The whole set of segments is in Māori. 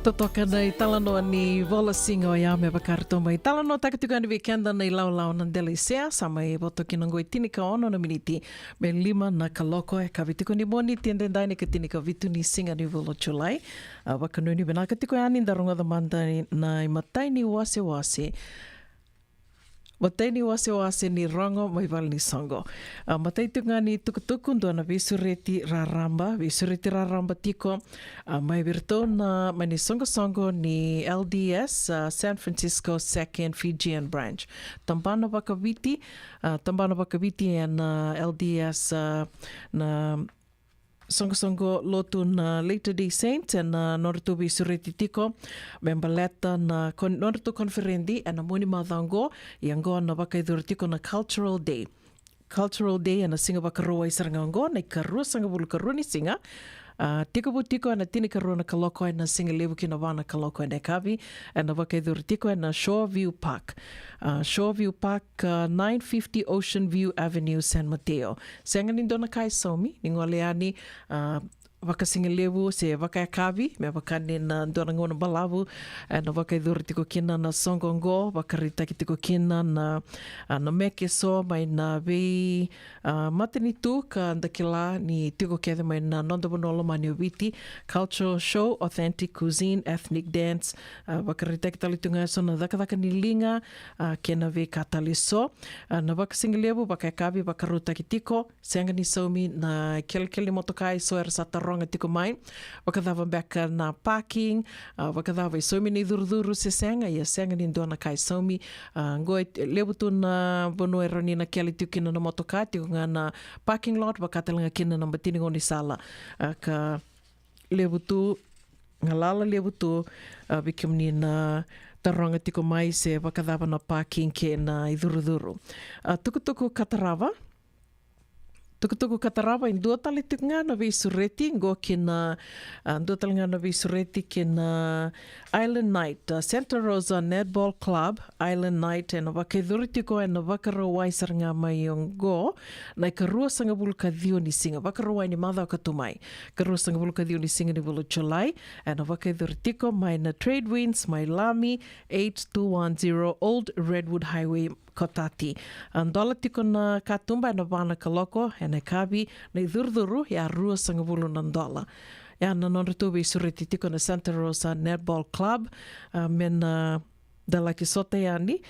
Totoka nei talanoa ni Wolasinga o ia me bakarto mai. Talanoa takatuka ni weekenda nei laulau na Delisea sa mai voto ki ngoi tinika ono na miniti me 5 na kaloko e kavitiko ni moni tiende dai ni katinika vitu ni singa ni volo July. Wakanuni bena katiko ani daronga da manda na matai ni wase. Matai ni wase ni rongo mai val ni songo. Matai tunga ni tukutuku ndo na visureti raramba tiko. Mai virto na mani songo ni LDS San Francisco Second Fijian Branch. Tambana wakaviti na LDS na songo lotu na Latter Day Saints na nortu visureti tiko membaleta na nortu konferendi na muni madhango yango na wakaidhuru tiko na Cultural Day na singa wakaroa isarangango na ikarua sanga bulu karua ni singa tiko na tini karua na kaloko na singa levu kina wana kaloko na kavi na wakaidhuru tiko na Shoreview Park 950 Ocean View Avenue, San Mateo. Senga nindo na kai somi, ningoleani wakasinga levu se wakakavi me wakane na ndona ngona balavu na wakaidhuru tiko kina na songongo wakarita ki tiko kina na meke so mai na vei matanitu ka ndakila ni tiko kethe mai na nondabonola mani witi cultural show, authentic cuisine, ethnic dance wakarita ki talitunga so na dhaka ni linga kena vei kataliso na wakasinga levu wakakavi wakaruta ki tiko senga ni somi na kelkeli motokai so ersata tiko mai, wakadhava beka na parking, wakadhava isomi ni dhuru se senga, ia senga ni ndona kai somi, ngoi lebutu na bono eroni na kiali tukina na motoka, tiko nga na parking lot, wakatalanga kina na matini ngoni sala, ka lebutu, ngalala lebutu, bikamni na taronga tiko mai se wakadhava na parking ke na idhuru. Tukutuku Katarawa in dua tali tunga na visureti ngo kina dua tali nga na visureti kina Island Night Santa Rosa Netball Club Island Night na wakaidhuru tiko na wakarawai saranga mai ngo na karua sanga bulu kadhio ni singa wakarawai ni madha katumai karua sanga bulu kadhio ni singa ni bulu July na wakaidhuru tiko mai na Trade Winds mai Lami 8210 Old Redwood Highway Kotati. Andola tiko na katumba na wana kaloko na kavi na idhuru ya rua sangabulu na ndola. Ya na nonretubi sureti tiko na Santa Rosa Netball Club mena dalaki sote yani.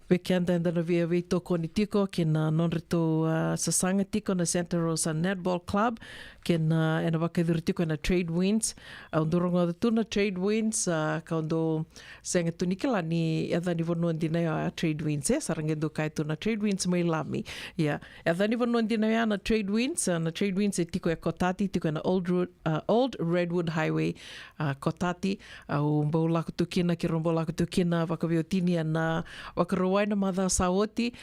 Weekenda enda na via toko ni tiko kina nonretu sasanga tiko na Santa Rosa Netball Club kina ena wakaidhuru tiko na Trade Winds undurongo da tuna Trade Winds kaundo senga tunikila ni edha ni vonuan dina ya Trade Winds sarangedo kai tuna Trade Winds mai Lami edha ni vonuan dina ya na Trade Winds tiko ya Kotati tiko na Old Redwood Highway Kotati umbaulaku tukina kirombolaku tukina wakaviotini na wakaroa na madha saoti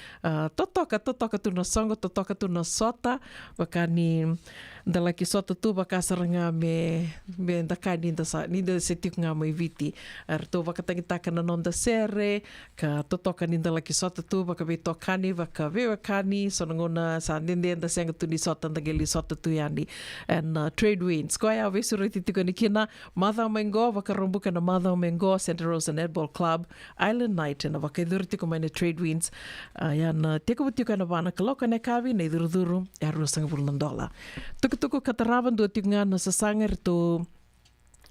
totoka tuna songo totoka tuna sota wakani dalaki sota tu bakasaranga me ndakai ninda setik nga mai viti arto wakatangitaka na nonda sere ka totoka ninda laki sota tu bakabitokani wakavewakani sonangona sa nindenda senga tu ni sota ndageli sota tu yani and Trade Winds ko ya visureti tiko ni kina madha mengo wakarumbuka na madha mengo Santa Rosa Netball Club Island Night na wakaidhuru tiko mai Trade Winds yan teko tiko na wana kaloka na kavi na idhuru ya rusang bulandola tuku Katarawa do tinga na sasanga rito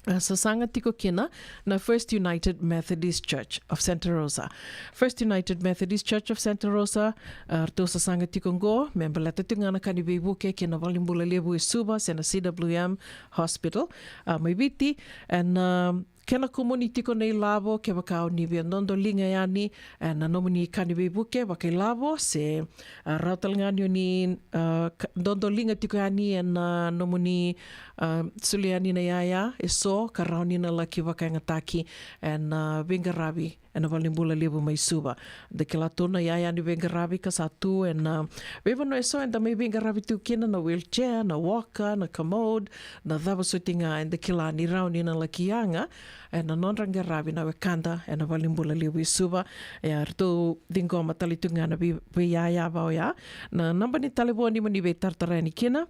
sasanga tiko kina na First United Methodist Church of Santa Rosa. First United Methodist Church of Santa Rosa rito sasanga tiko ngo membalata tinga na kanibibuke kina walimbula lebu isuba sena CWM Hospital may biti and kena community ko nei lavo ke wakao ni via nondo linga yani na nomuni kanibe buke wakai lavo se rautalnganyo ni nondo linga tiko yani na nomuni suliani na yaya eso karauni na laki wakai ngataki vingarabi na walimbula lebu mai suba de kela tona yaya ni vingarabi ka satu vevano eso may vingarabi tu kina na wheelchair na walker na commode na dhava sutinga de kela ni rauni na laki yanga na nonranga rabi na wekanda na walimbula lebu isuba rito dingo matalitunga na bi yaya vao ya na namba ni taliboni mani ve tartarani kina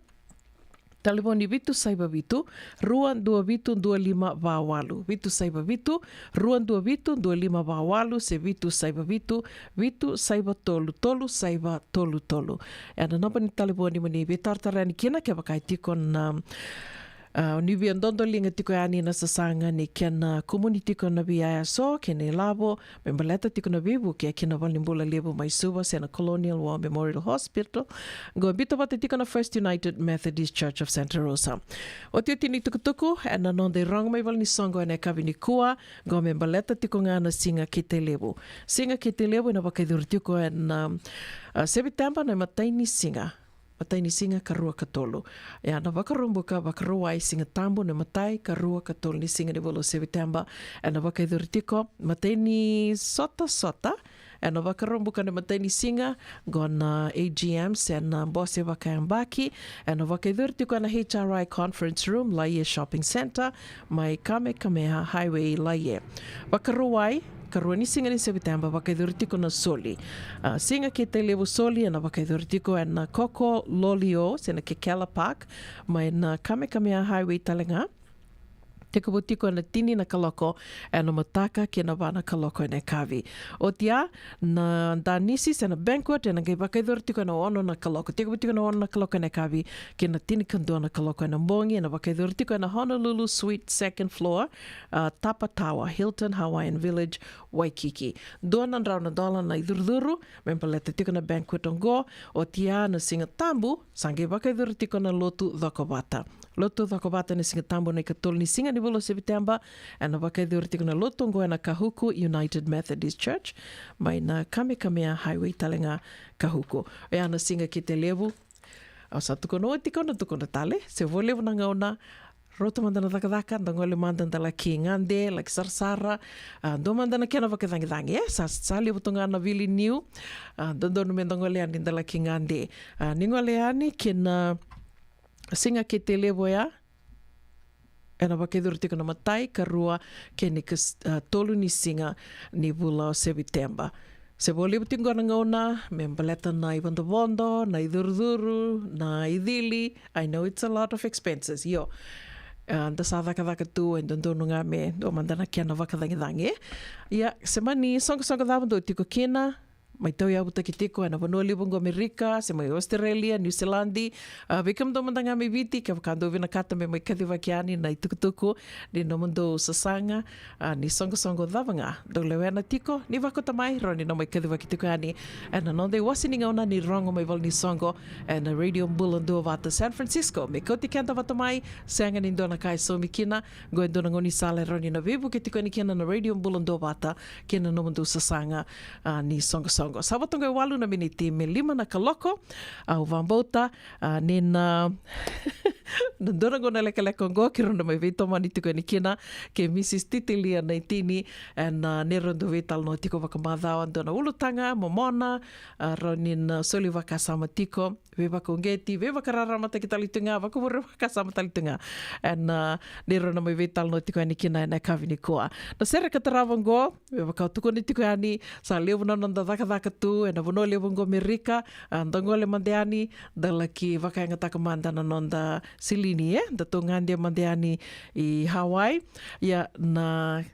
Telefoni vitu saiba vitu, ruan dua vitu dua lima vawalu. Vitu saiba vitu, ruan dua vitu dua lima vawalu, se vitu saiba vitu saiba tolu, tolu saiba tolu tolu. E na napa ni telefoni mani vitartarani kina ke wakai tikon ni vi andondo linga tiko ani na sasanga ni kena community ko na via so kene lavo membaleta tiko na vivu ke kena valimbula levo mai suwa sena Colonial War Memorial Hospital go bito bate tiko na First United Methodist Church of Santa Rosa o tio tini tukutuku na nonde rong mai val ni songo ene kavini kua go membaleta tiko ngana singa kite levo na wakaidur tiko na September na mataini singa Matai singa karua katolo. Ya na wakarumbuka wakaruai singa tambo na matai karua katolo ni singa ni volo September. E na wakaidurtiko matai ni sota. E na wakarumbuka na matai ni singa gona AGM sen bosse wakayambaki. E na wakaidurtiko na HRI Conference Room Laie Shopping Center mai Kamehameha Highway Laie. Wakaruai karua ni singa ni September wakaidurtiko na soli. Singa ke te levo soli na wakaidurtiko na Koko Lolio sena ke Keller Park mai na Kamehameha Highway Talenga. Te kabutiko na tini na kaloko e na mataka ke na wana kaloko e ne kavi. O tia na danisi sena banquet e na gai wakaidurtiko na ono na kaloko. Te kabutiko na ono na kaloko e ne kavi ke na tini kandua na kaloko e na mbongi e na wakaidurtiko na Honolulu Suite second floor Tapa Tower Hilton Hawaiian Village Waikiki. Dua rau na dola na idurduru mempaleta tiko na banquet ongo o tia na singa tambu sange wakaidurtiko na lotu dhokobata. Lotu dhokobata na singa tambu na ikatol ni singa ni volo September e na wakaidurtiko na lotu ongo e na Kahuku United Methodist Church mai na Kamehameha Highway Talenga Kahuku. E ana singa ki te levu au sa tukono o tiko na tale se vo levu na ngauna Rota mandana dhaka ndangole mandana dala ki ngande like sarsara do mandana kena vakadhangi sa levu tonga na vili new dondo me ndangole ani dala ki ngande ningole ani kena singa ki te levu ya e na wakaidurtiko na matai karua ke ni tolu ni singa ni vula o September. Se vole butingo na ngauna, membaleta na ivondo, na idurduru, na idili. I know it's a lot of expenses. Yo, da sa dhaka tu en dondo nga me do mandana kia na wakadhangi. Ya, se mani songa dhavando tiko kena, mai tau ia buta ki tiko e na vanua libungo Amerika, se mai Australia, New Zealandi, vikam do mandanga me viti, ka wakando vina kata me mai kadhiwa ki ani na itukutuku, ni no mundo sasanga, ni songa dhavanga, do lewena tiko, ni wakota mai, ro ni no mai kadhiwa ki tiko ani, e na nonde wasininga ona ni rongo mai val ni songo, e na Radio Mbulando vata San Francisco, me koti kenta vata mai, seanga ni ndona kai so mikina, goe ndona ngoni sale ro ni na vivu ki tiko ni kina na Radio Mbulando vata, kina no mundo sasanga, ni songa Sabatonga walu na miniti me lima na kaloko au vambota nena ndona gona leka ngo kirona mai vito mani tiko ni kina ke Mrs. Titilia na itini na nerondo vital no tiko wakamadhao ndona ulutanga momona ronin soli wakasama tiko ve wakongeti ve wakararama te kitalitunga wakuburu wakasama talitunga nerona mai vital no tiko ni kina na kavini koa na sere kataravongo ve wakautuko ni tiko ani sa levu na nanda dhaka tu e na vono levu ngo Amerika ndangole mandeani dalaki wakainga takamanda na nonda silini da tongandia mandeani I Hawaii ya na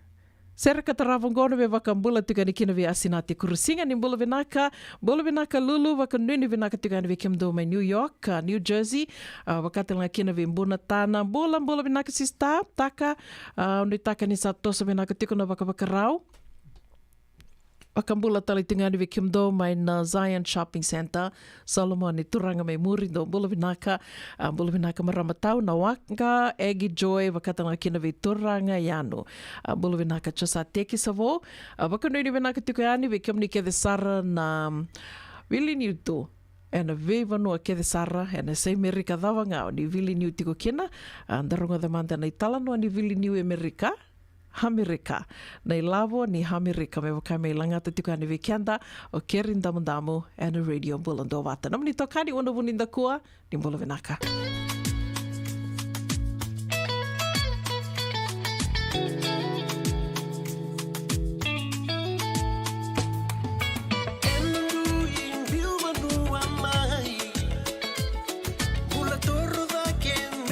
Sera kataravongono ve wakambula tukani kina ve asinati kurusinga ni bula vinaka lulu wakanuni vinaka tukani ve kimdo mai New York, New Jersey, wakatela kina ve mbuna tana bula vinaka sista taka undi taka ni satosa vinaka tukana wakawakarau. Wakambula tali tingani ve kimdo mai na Zion Shopping Center, Solomon ni turanga mai muri do bula vinaka maramatau na waka Egi Joy wakatanga kina ve turanga yanu. Bula vinaka chosa teki savo, wakanuni vinaka tukani ve kimni ke sara na vili niutu. Ena ve vanua ke sara ena sei Amerika dhavanga ni vili niu tiko kina, ndaronga dhamanda na itala no ni vili niu Amerika. Hamirika. Nei lavo ni Hamirika me wakai me langata tika ni weekenda o kerin damu and a Radio Mbulando vata. Namni tokani una vuninda kua ni mbula vinaka. Mula torro da ken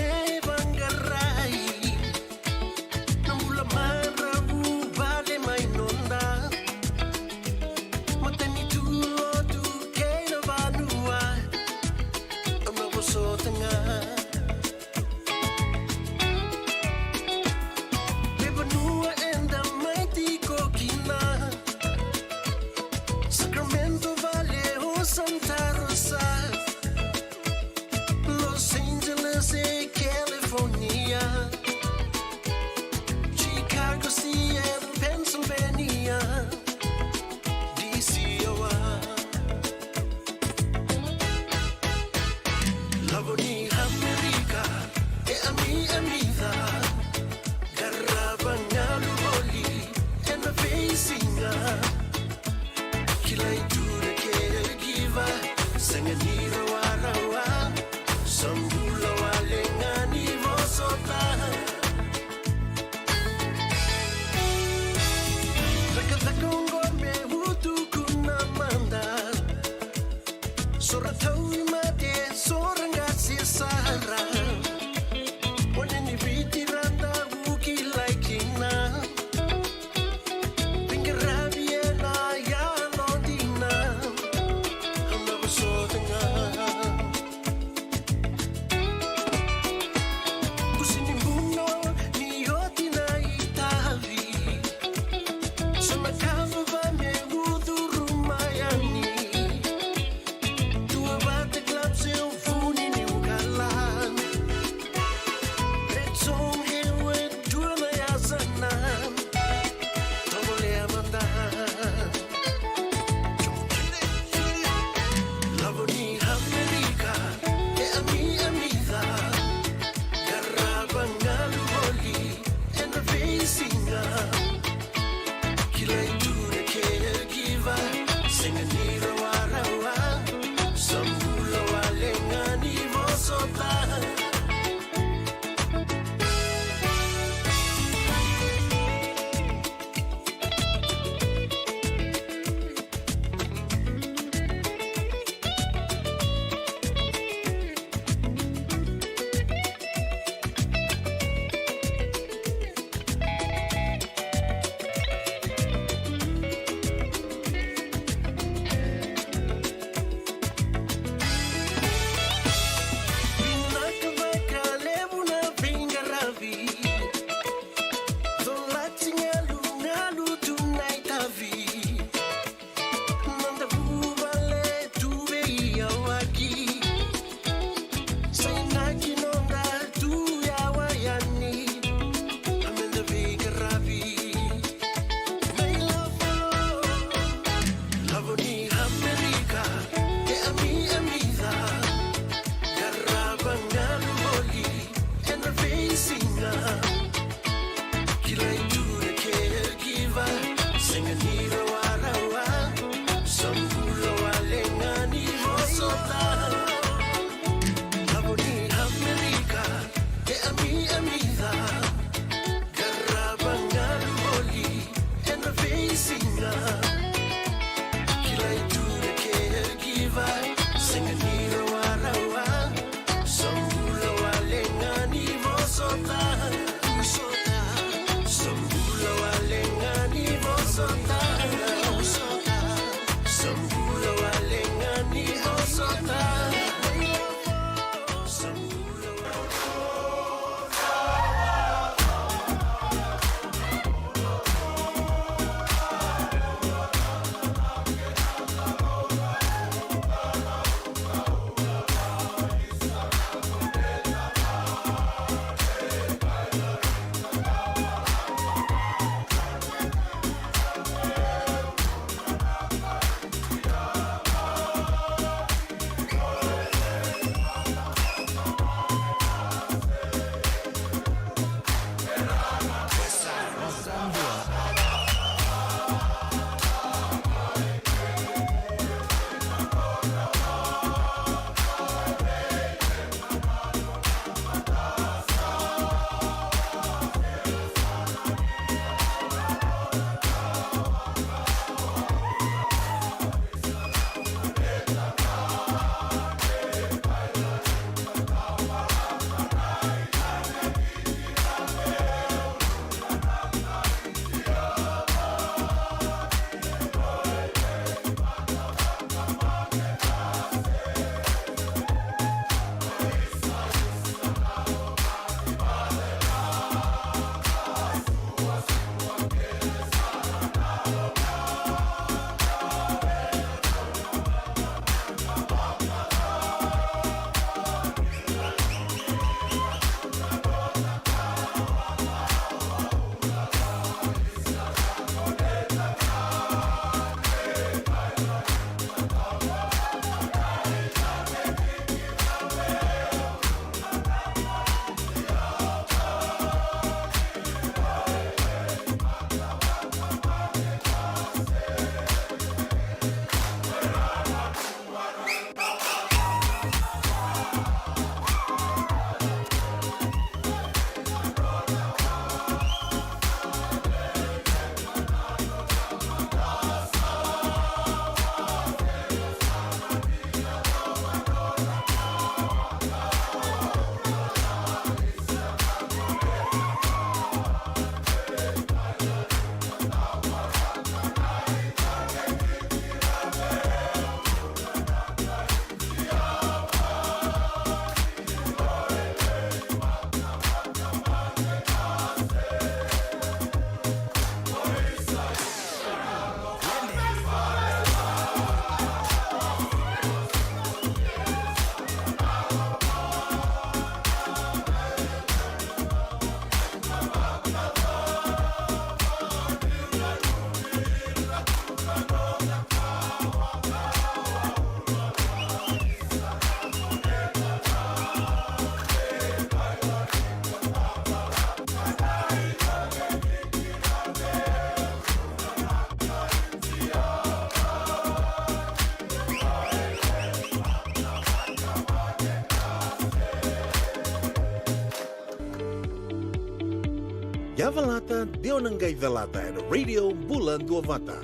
Avalata, Deonangai Velata, and Radio Bulan Duavata.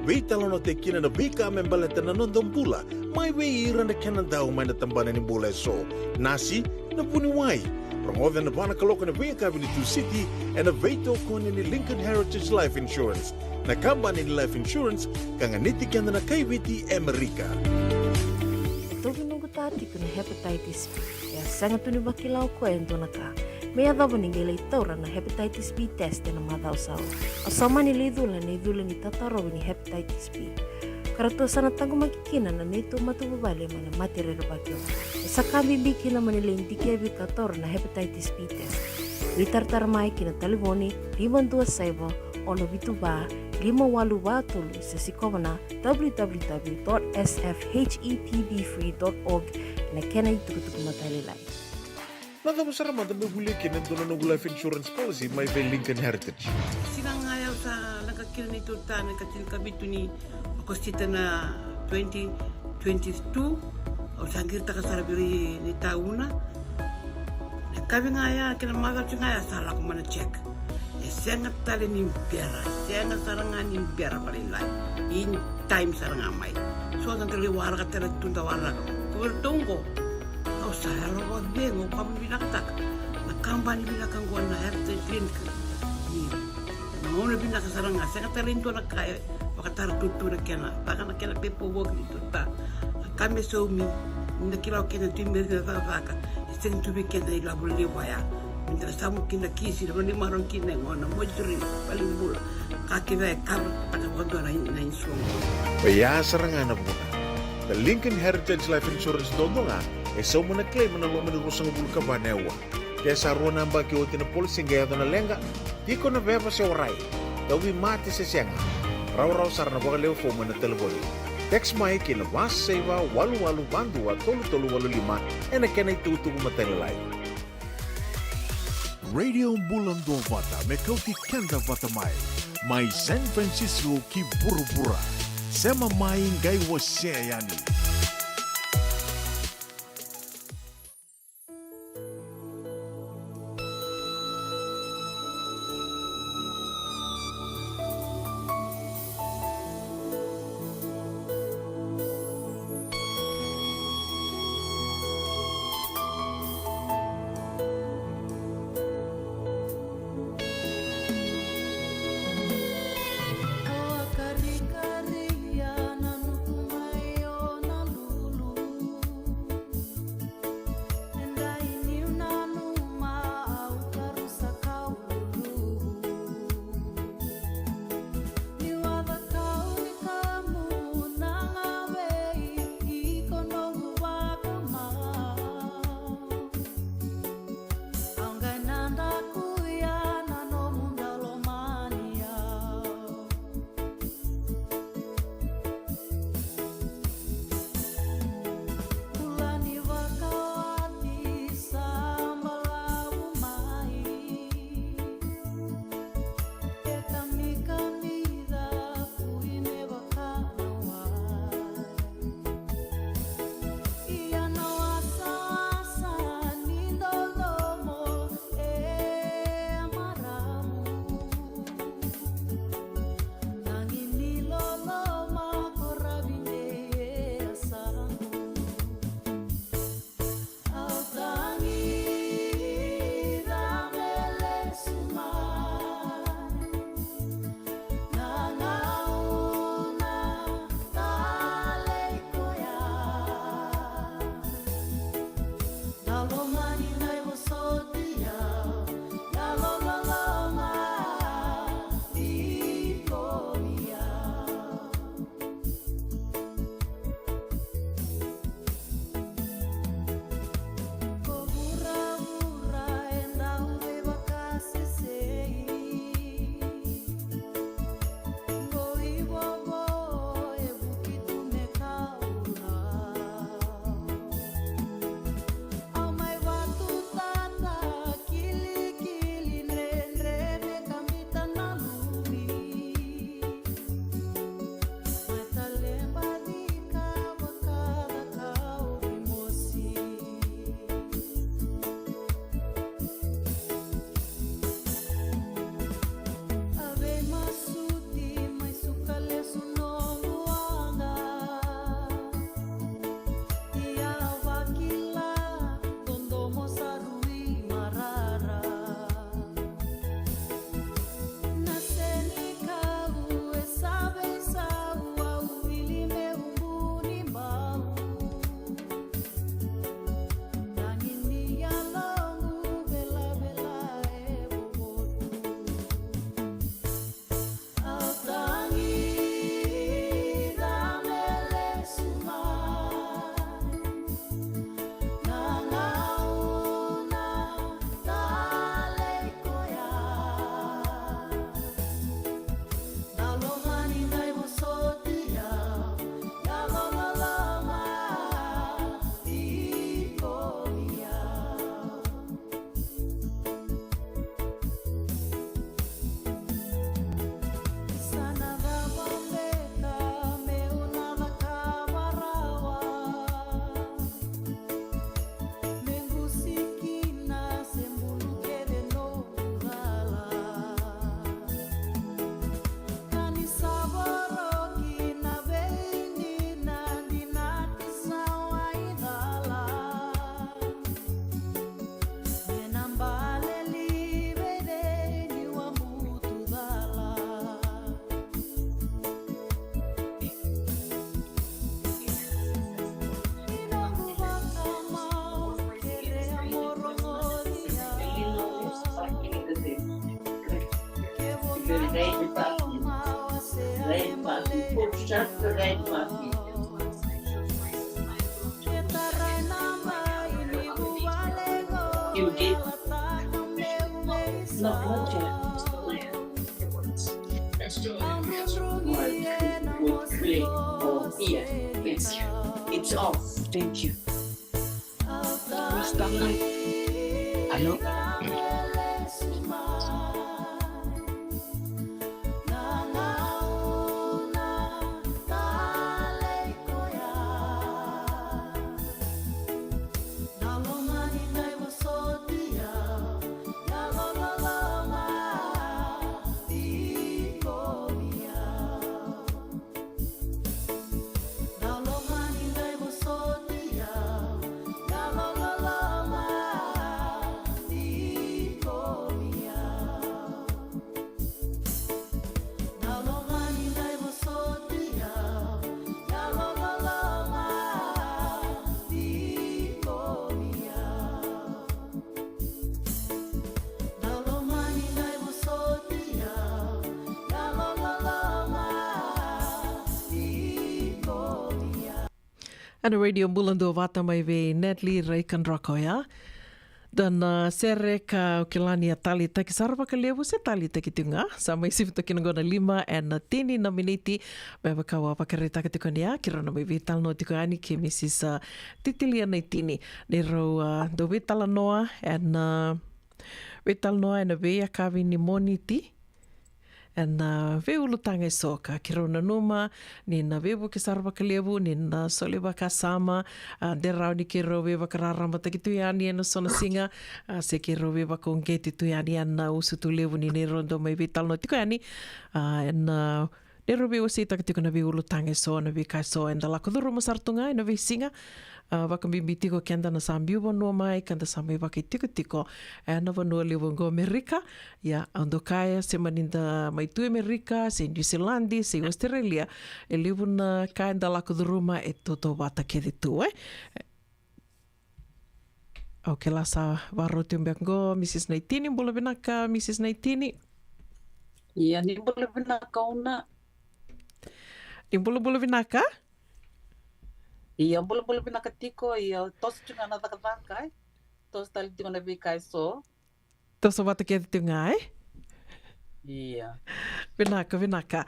Veitalono te kina na vika membaleta na nondon bula, mai veira na kanandao mai na tambana ni bula so. Nasi, na puniwai. Promoven na bana kaloko na Vika Avenue City, and na veito kone ni Lincoln Heritage Life Insurance. Na kambani ni Life Insurance, kanganiti kanda na kaiviti Amerika. Toki nungu tati kuna hepatitis B. Ya sanga tuni bakilau ko endo na ka. Mea dhavo ningele itaura na hepatitis B test na madhau sawa. Asama ni lidhula ni tataro ni hepatitis B. Karato sana tangu makikina na neto matubabali mana matirero bakyo. Sakabi bikina manile indike bikator na hepatitis B test. Witartar mai kina taliboni 527 ono bituba 5883 sesikovana www.sfhepbfree.org na kena itukutuku matalilai. Nada mo sarama da mebuli kina dono no life insurance policy mai ve Lincoln Heritage. Sinang ayaw sa nagkakil nito ta nagkatil kabitu ni akostita na 2022 o sangir ta kasarabiri ni tauna. Nagkabi nga ya kinamagal siya nga ya sala ko mana check. Sangat tali ni biara, sangat sarangan ni biara paling lain. In time sarangan mai. So ang kaliwara ka tala tunda wala ko. Kubertungko. Kau saya lo buat bengo kamu bilang tak. Nakambani bilang kang gua na heritage link. Ni. Mau na bilang sarangan sangat tali itu nak kaya. Pakatar tutu na kena. Baka na kena pepo wog ni tuta. Kami so mi. Nakilaw kena timber na vaka. Iseng tubi kena ilabul liwaya. Minta samu kina kisi na mani marong kina ngona mojuri paling bula kaki na kar taka kondo na insuang. Baya sarangan na muna. The Lincoln Heritage Life Insurance dodo nga so mo na claim na lo manirusang bulu ka banewa. Kaya sa ruwan ang baki o tinapolisi gaya na lenga di ko na beba siya waray. Dawi mati sa siya nga. Raw sarana baka fo mo na telefoni. Text mai kina mas saiva walu bandua tolu 85 na kena itutu matalilay. Radio Bulan Duavata me kauti kenda vata mai San Francisco ki burubura sema mai ngai wase yani. Kari-kari ya nanu kumayo nanu You did not want to. Would play or here. It's off. Thank you. Starlight. Hello? Ana radio mbulando vata mai ve Natalie Reikendrakoya. Dan sere ka kilani a tali taki sarva ka lewu se tali taki tunga. Sa mai sifito kina gona 5 and tini na miniti. Beba kawa pakarita ka tukania. Kira na mai vital no tukani ke Mrs. Titilia na tini. Nero do vital noa and vital noa and vea kavi ni moniti. And ve ulutanga i soka, ki rona numa, ni na vebu ki sarva ka levu, ni na soliva ka sama, de rau ni ki rau veva ka raramata ki tuyani e na sona singa, se ki rau veva ka ungeti tuyani ana usu tu levu ni ne rondo mai vital no tiko yani, and ne rau veva sita ka tiko na ve ulutanga i soa, na ve kai soa, and la kodoro masartunga, na ve singa, waka mimbi tiko kenda na sambiuwa noa mai, kanda samai waka i tiko, e na vanua lewa ngo Amerika, ia ando kaya se maninda mai tu Amerika, se New Zealandi, se Australia, e lewa na kaya nda lako duruma e toto wata kede tu, Ok, lasa waro te umbea ngo, Mrs. Naitini, mbula vinaka, Mrs. Naitini. Ia, ni mbula vinaka una. Ni mbula vinaka? Ia mbula vinaka tiko, ia tosi tunga na taka, tosi tali tiko na vika so. Tosa wata kede tu ngai? Ia. Vinaka.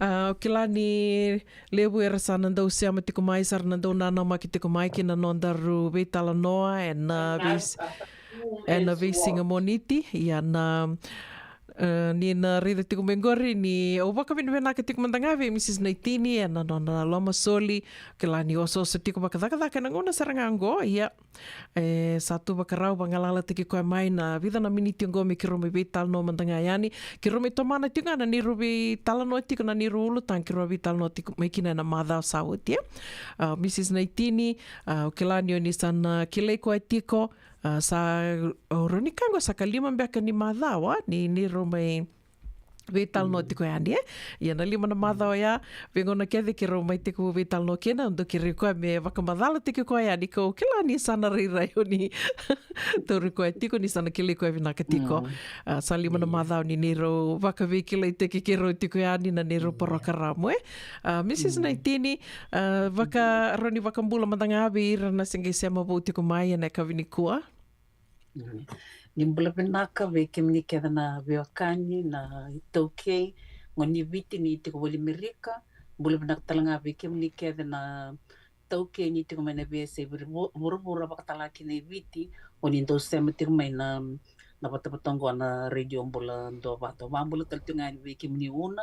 Ok la ni lewu era sa nandau siama tiko mai sar nandau nana maki tiko mai ki na nondaru veitala noa e na visinga moniti ia na ni na rida tiko mengori ni o waka vinaka tiko mandangave Mrs. Naitini e na nona loma soli ke la ni oso tiko makadakadaka na ngona sarangango ia satu bakarau bangalala tiki koe mai na vida na miniti ngo me ki rome vital no mandanga yani ki rome tomana tiko na ni rubi tala no tiko na ni rulu tan ki rome vital no tiko mai kina na madha sauti Mrs. Naitini ke la ni oni sana kilei koe tiko sa roni kango sa kalima mbeka ni madhawa ni rome vital no tiko yani ia na lima na madhawa ya vengona kede ki rome tiko vital no kena ndo ki rikoe me wakamadhala tiko koe yani ko kila ni sana rirai ni to rikoe tiko ni sana kile koe vinaka tiko sa lima na madhawa ni nero wakavikila i teki ki ro tiko yani na nero porokaramu Mrs. Naitini roni wakambula madanga avi ira na singe sema vau tiko mai na kavinikua Ni mbula vinaka ve kemini keda na veokani na itaukei ngoni viti ni tiko wali Amerika mbula vinaka talanga ve kemini keda na taukei ni tiko mai na vese vura wakatalaki na viti ngoni ndo sema tiko mai na patapatongo na radio mbula ndo vato mbula taltunga ni ve kemini una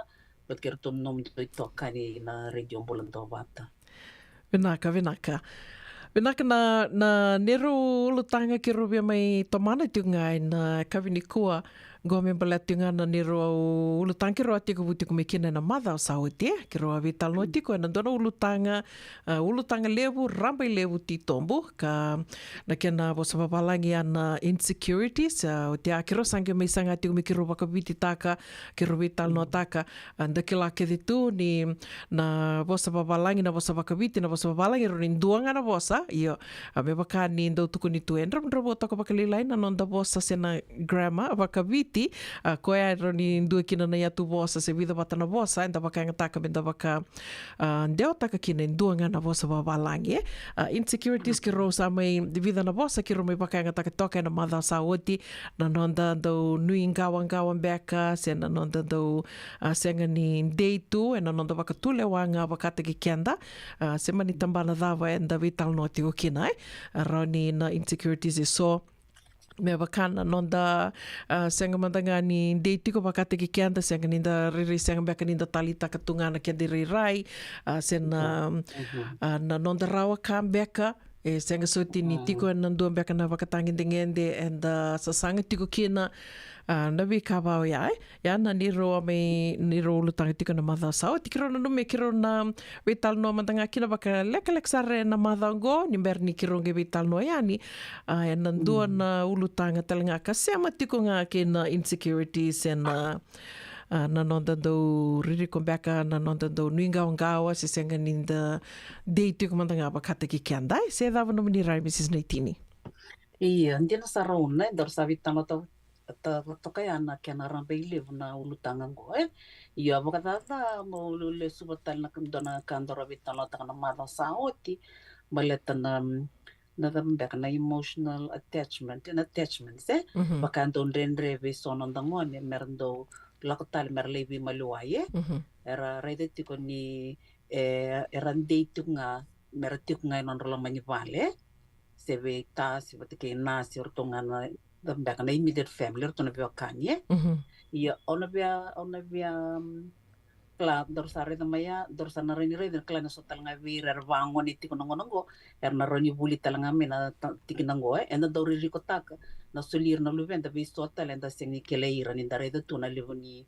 but kero tom nom ndo itokani na radio mbula ndo vata Vinaka na nero lutanga ki rubia mai tomana tungai na kavinikua go me bala tunga na nero ulutanga ki roa tiko vuti kume kina na madha o sauti ki roa vital no tiko na dona ulutanga levu rambai levu ti tombu ka na kena bosa papalangi ana insecurities o te akiro sange mai sanga tiko me ki roa ka viti taka ki roa vital no taka anda ki la ke tu ni na bosa papalangi na bosa pakaviti na bosa papalangi ro ni duanga na bosa iyo me baka ni ndo tuku ni tu endra ndro bota ko pakalilai na nonda bosa sena grandma pakaviti iti. Koe ai roni ndua kina na iatu vosa se vida watana vosa, enda waka ingataka me waka ndeo taka kina ndua ngana vosa wawalangi. Insecurities ki ro sa mai vida na vosa ki ro mai waka ingataka toka na madha sa oti, na nonda ndau nui ngawa beka, se na nonda ndau senga ni ndeitu, e na nonda waka tule wanga wakata ki kianda, se mani tambana dhawa enda vital noti o kina, roni na insecurities e so, me wakana nonda senga mandanga ni ndeitu ko wakata ki kianda, senga ninda riri senga beka ninda talita katungana kia di rirai, se na nonda rawa ka beka, e senga soti ni tiko na ndua beka na wakatangi ngende and sasanga tiko kina na vi ka wao ya na ni ro ulutanga tiko na madha sao tikiro na nume kiro na vital no mandanga kina waka lek sare na madha ngo ni mer ni kiro nge vital no yani na ndua na ulutanga talanga ka sema tiko nga kina insecurities and na nonda do riri kombeka na nonda do nuingawa se senga ninda date ko mandanga bakata ki kiandai se dava no mini rai Mrs. Naitini. Iya, ndina sarona dar savitano to kaya na kena rambe live na ulutanga ngo iya bokata mo le subatal na kandona kandora vitano ta na mada saoti baletana na dambeka na emotional attachment bakando rendre ve sono ndangone merndo lakotal merlevi maluaye era redeti koni era date nga merti nga non rola manivale se ve ta se batike na se ortonga na dambeka na immediate family ortona vio kanye ia ona via kla dorsare da maya dorsana reni reni kla na sotal nga vir ervango ni tiko nongo erna roni buli talanga mena tikinango enda dori rikotaka na solir na luvenda vi sotal enda sengi kele ira ni dare da tuna livoni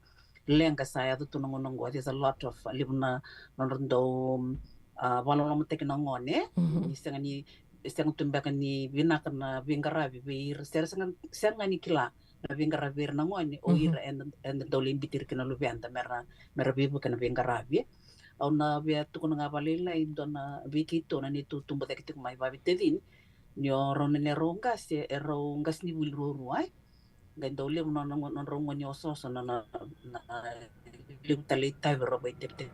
lenga saya da tuna ngongo there's a lot of livna nondo valolo tikinango ne senga ni senga tumbaka ni vinaka na vingaravi vir senga ni kila na vingaravi na ngone o ira and dole imbitir kina luvenda mera vivu kana vingaravi au na via tukuna nga valela indona vikito na ni tutumba tekiti mai vavitedin ni orone ne rongas rongas ni buluru ai gandole non rongo ni ososo na liutale tai roba itete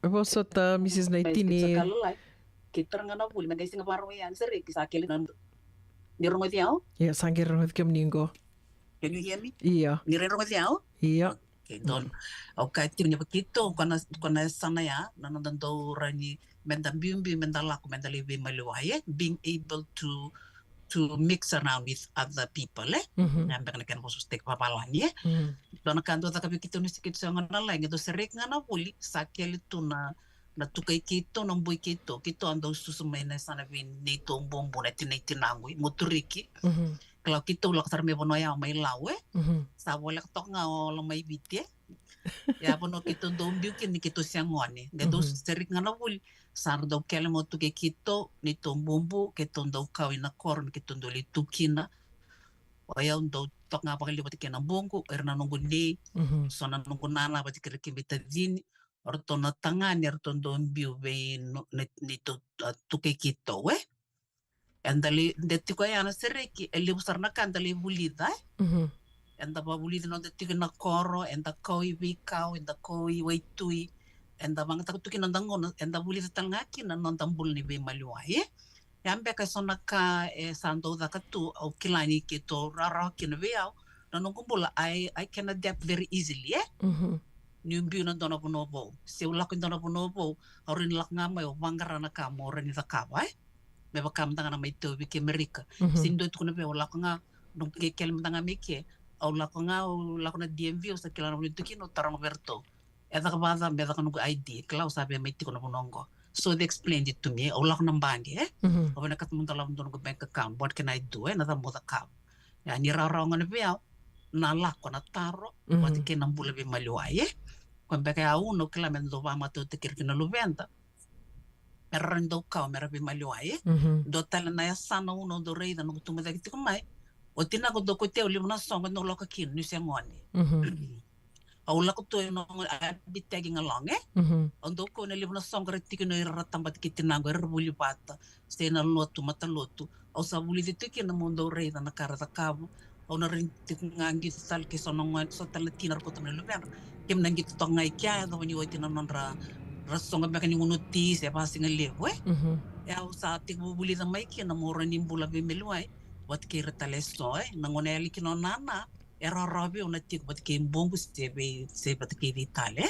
Vosota Mrs. Naitini kita ngana buli magai singa baro yan sere kisakeli nan ni rongo diao ya sangir rongo kem ningo. Can you hear me? Iya. Ni rongo diao Iya. Okay, don okay tirnya begitu kana sana ya nanon do rani mendambimbi mendalaku mendalibi maluaye being able to mix around with other people nambe kana kan bosus tek papalani don kanto ta kapikito ni sikit sa ngana lang ito serek ngana buli sakeli tuna na tukai kito ng boy kito ando susumay na sana vin nito bombo na tinangui motoriki kalau kito ulak sarme bono ya may lawe sa wala tok nga o may bitye ya bono kito dombiu kin kito siangone gato serik nga na buli sar daw kele mo tukai kito nito bombo kito daw kawin na korn kito doli tukina o ya daw tok nga pakilibot kina bongo erna nunguni so na nungunana ba tikirikibita din orto na tangani orto dombiu be nito tukai kito andali detti ko yana sereki eli busarna kandali bulida enda ba bulida no detti na koro enda koi vikau enda koi waitui enda bang takutuki nandango enda bulida talngaki na nondambul ni be maluaye yambe ka sonaka sando da katu au kilani kito rara kinveao na nongumbula I can adapt very easily Nyumbi na dona bonobo se ulak dona bonobo orin lak ngamay o bangara na kamo orin ita kawai me bakam tanga na may tobi ke Amerika sindo itu kuna be ulak nga nung ke kel tanga meke au lak nga o lak na DMV o sa kilana mo itu kino tarang verto eta ka bada be ta kanu ID klau sabe may tiko na bonongo so they explained it to me au lak nang bangi o na katmunta lam don ko bank account what can I do na ta mo ta kam ya ni rara ngone be na lak ko na taro what ke nang bule be maluaye Kwambeka ya uno kila mendo ba mato te kirkina luvenda. Errando ka merabi maluaye. Do tala na ya sana uno do reida no kutumeda kitiko mai. O tina ko do kote o limna songo no loka kin ni se ngoni. au la ko to no bi tagging along ondo ko ne libna songre tikino ira tambat kitinango erbuli bata stena lotu mata lotu au sa buli de tikina mondo re na kara ta cabo au na rin tikangi sal ke sono ngan so talatina ko tamne luber kem nangi to ngai kya do ni wotina non ra songa beka ni unuti se pa singa lewe au sa tiku buli da mai kina mora ni bula be meluai wat ke retalesto na ngone ali kino nana era robi una tiku bat ke mbongu se bat ke vitale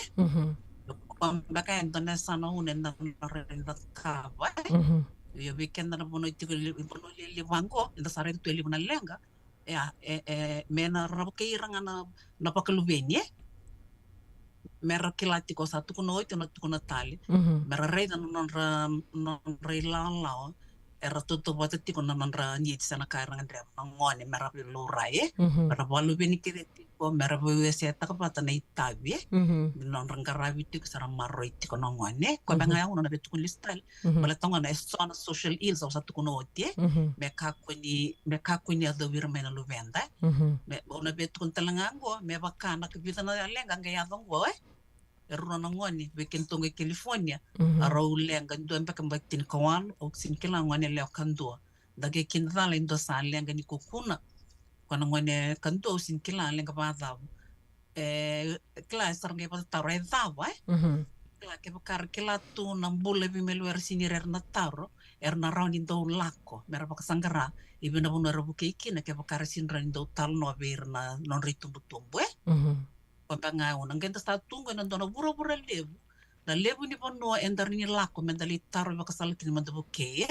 baka entone sana unen na renda kava yo weekend na bono tiku bono li wango inda sare tu li bona lenga mena rabo ke iranga na pakaluvenie mera kilati ko satu kuno itu na tukuna tali mera rei na non rei lao era tutu bota tiko na non ra ni sana kairanga ndre na ngone mera lu rai mera balu beni kire tiko mera we se ta ka pata na itabi non ranga rabi tiko sara marro tiko na ngone ko banga uno na betu listal bala tonga na sona social ills o satu kuno tie me ka kuni ado wirmena lu venda me ona betu talanga ngo me bakana ke bitana lenga nga dongo eruna ngoni bekentonge California arau lenga ndo mbeka mbatin kawan o sinkela ngone le kandua dage kindala ndo sa lenga ni kokuna kona ngone kando sinkela lenga bada class arnge pa taro edava la ke bakar kela tu nambule bimelu ersinir na taro erna rauni ndo lako mera bakasangara ibena bunu rabu keiki na ke bakar sinra ndo talno berna non ritumbu-tumbu paganga una ngenta sta tunga na dona bura levu na levu ni pono endar ni lako mendali taro bakasal kin manda buke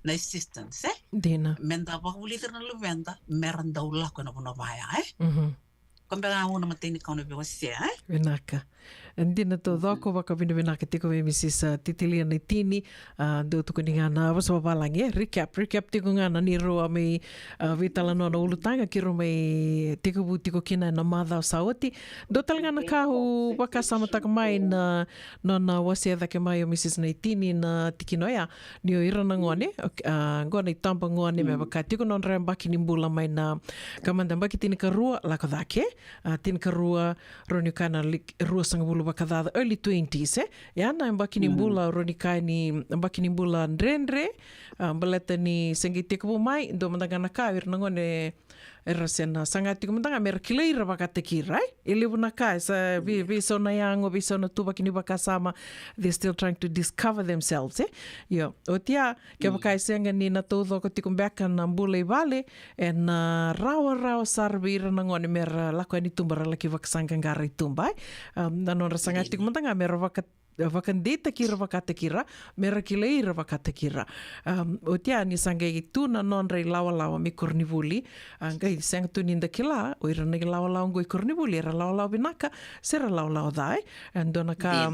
na assistance dina menda ba uliter na luvenda meranda ulako na pono baya paganga una mateni kauna be wasia Vinaka. Dina to doko waka vinaka tiko me Mrs. Titilia Tini do tuku ni ngana was walangi recap tiko ngana ni roa me vitala no ulutanga kiro me tiko kina na madha saoti do talangana kahu waka samataka mai na nona wasia dake mai o Mrs. Tini na tikinoia ni o ira na ngone ngona i tampa ngone me waka tiko non rembaki ni mbula mai na kamanda mbaki tini karua lako dake tini karua roni kana rua sanga bulu bakadada early 20s yana mbaki ni mbula roni kaini mbaki ni mbula ndrendre baleta ni sengiti ko mai ndo mandanga ka ir ngone erasena sangati ko mandanga merkileira bakatekira ilibuna ka sa vi sona yango vi sona tu bakini bakasama they still trying to discover themselves yo otia ke bakai senga ni na todo ko tikumbeka na mbula vale en rawa sarbira ngone mer lakani tumbara laki vaksanga ngari tumbai nanon rasangati ko mandanga mer vakandita kira vakatekira mera kileira vakatekira otia ni sanga itu na non rei lawa mi kornivuli ngai sanga tu ninda kila o ira ngai lawa ngoi kornivuli era lawa binaka sera lawa dai andona ka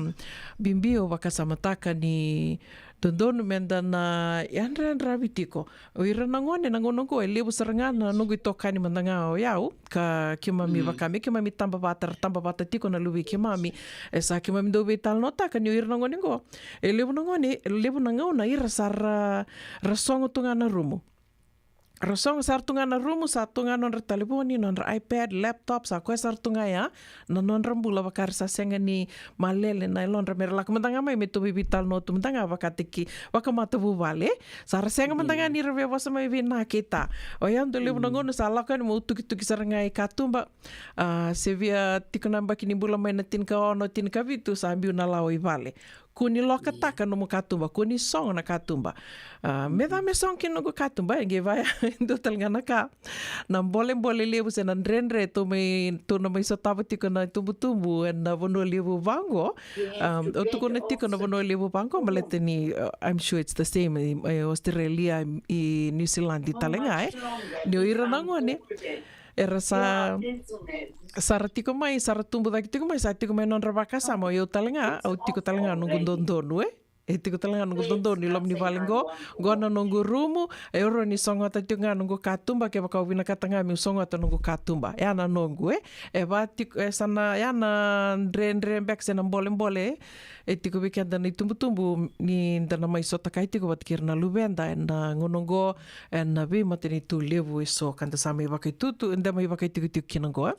bimbio vakasamataka ni Dondonu menda na yanra rabitiko o ira nangone nangonongo e lebu sarangana nungu tokani mandanga o yau ka kimami vakami kimami tamba bata tiko na lubi kimami esa kimami do betal nota kan ira nangone go e lebu nangona ira sar rasongo tungana rumu Rasong sartunga na rumu satunga non telefoni non iPad laptop sa ko sartunga ya non rambula bakar sa senga ni malele na lon ramera la kamandanga mai meto bibital no tumandanga bakatiki wakamata bu vale sar senga mandanga ni reve wasa mai vina kita oyam dole bunangon sala kan mo tuki saranga katumba sevia tikonamba kini bula mai na tin ka ono tin ka vitu sambiu na laoi vale kuni loka taka no katumba kuni song na katumba me song kino go katumba nge vai do talngana ka na bole lebu se na rendre to no mai sotava tiko na tumbu na vono lebu bango o to kone tiko na vono lebu bango maleteni I'm sure it's the same Australia i New Zealand i talenga ni o ira nangone era sa tiko mai tumbu daki tiko mai sa tiko mai non rabaka sama yo talenga au tiko talenga nungu dondonu E tiko talanga nungu tondo ni lom ni valingo, gona nungu rumu, e oro ni songo ata tiunga nungu katumba, ke waka wina katanga mi songo ata nungu katumba. E ana nungu e va tiko e sana, e ana ndre mbek sena mbole, e tiko wikenda ni tumbu ni ndana mai sota kai tiko watikir na luvenda, e na ngonongo, e na vi mate ni tu levu e so, kanda sama i wakai tutu, enda mai wakai tiko kinango.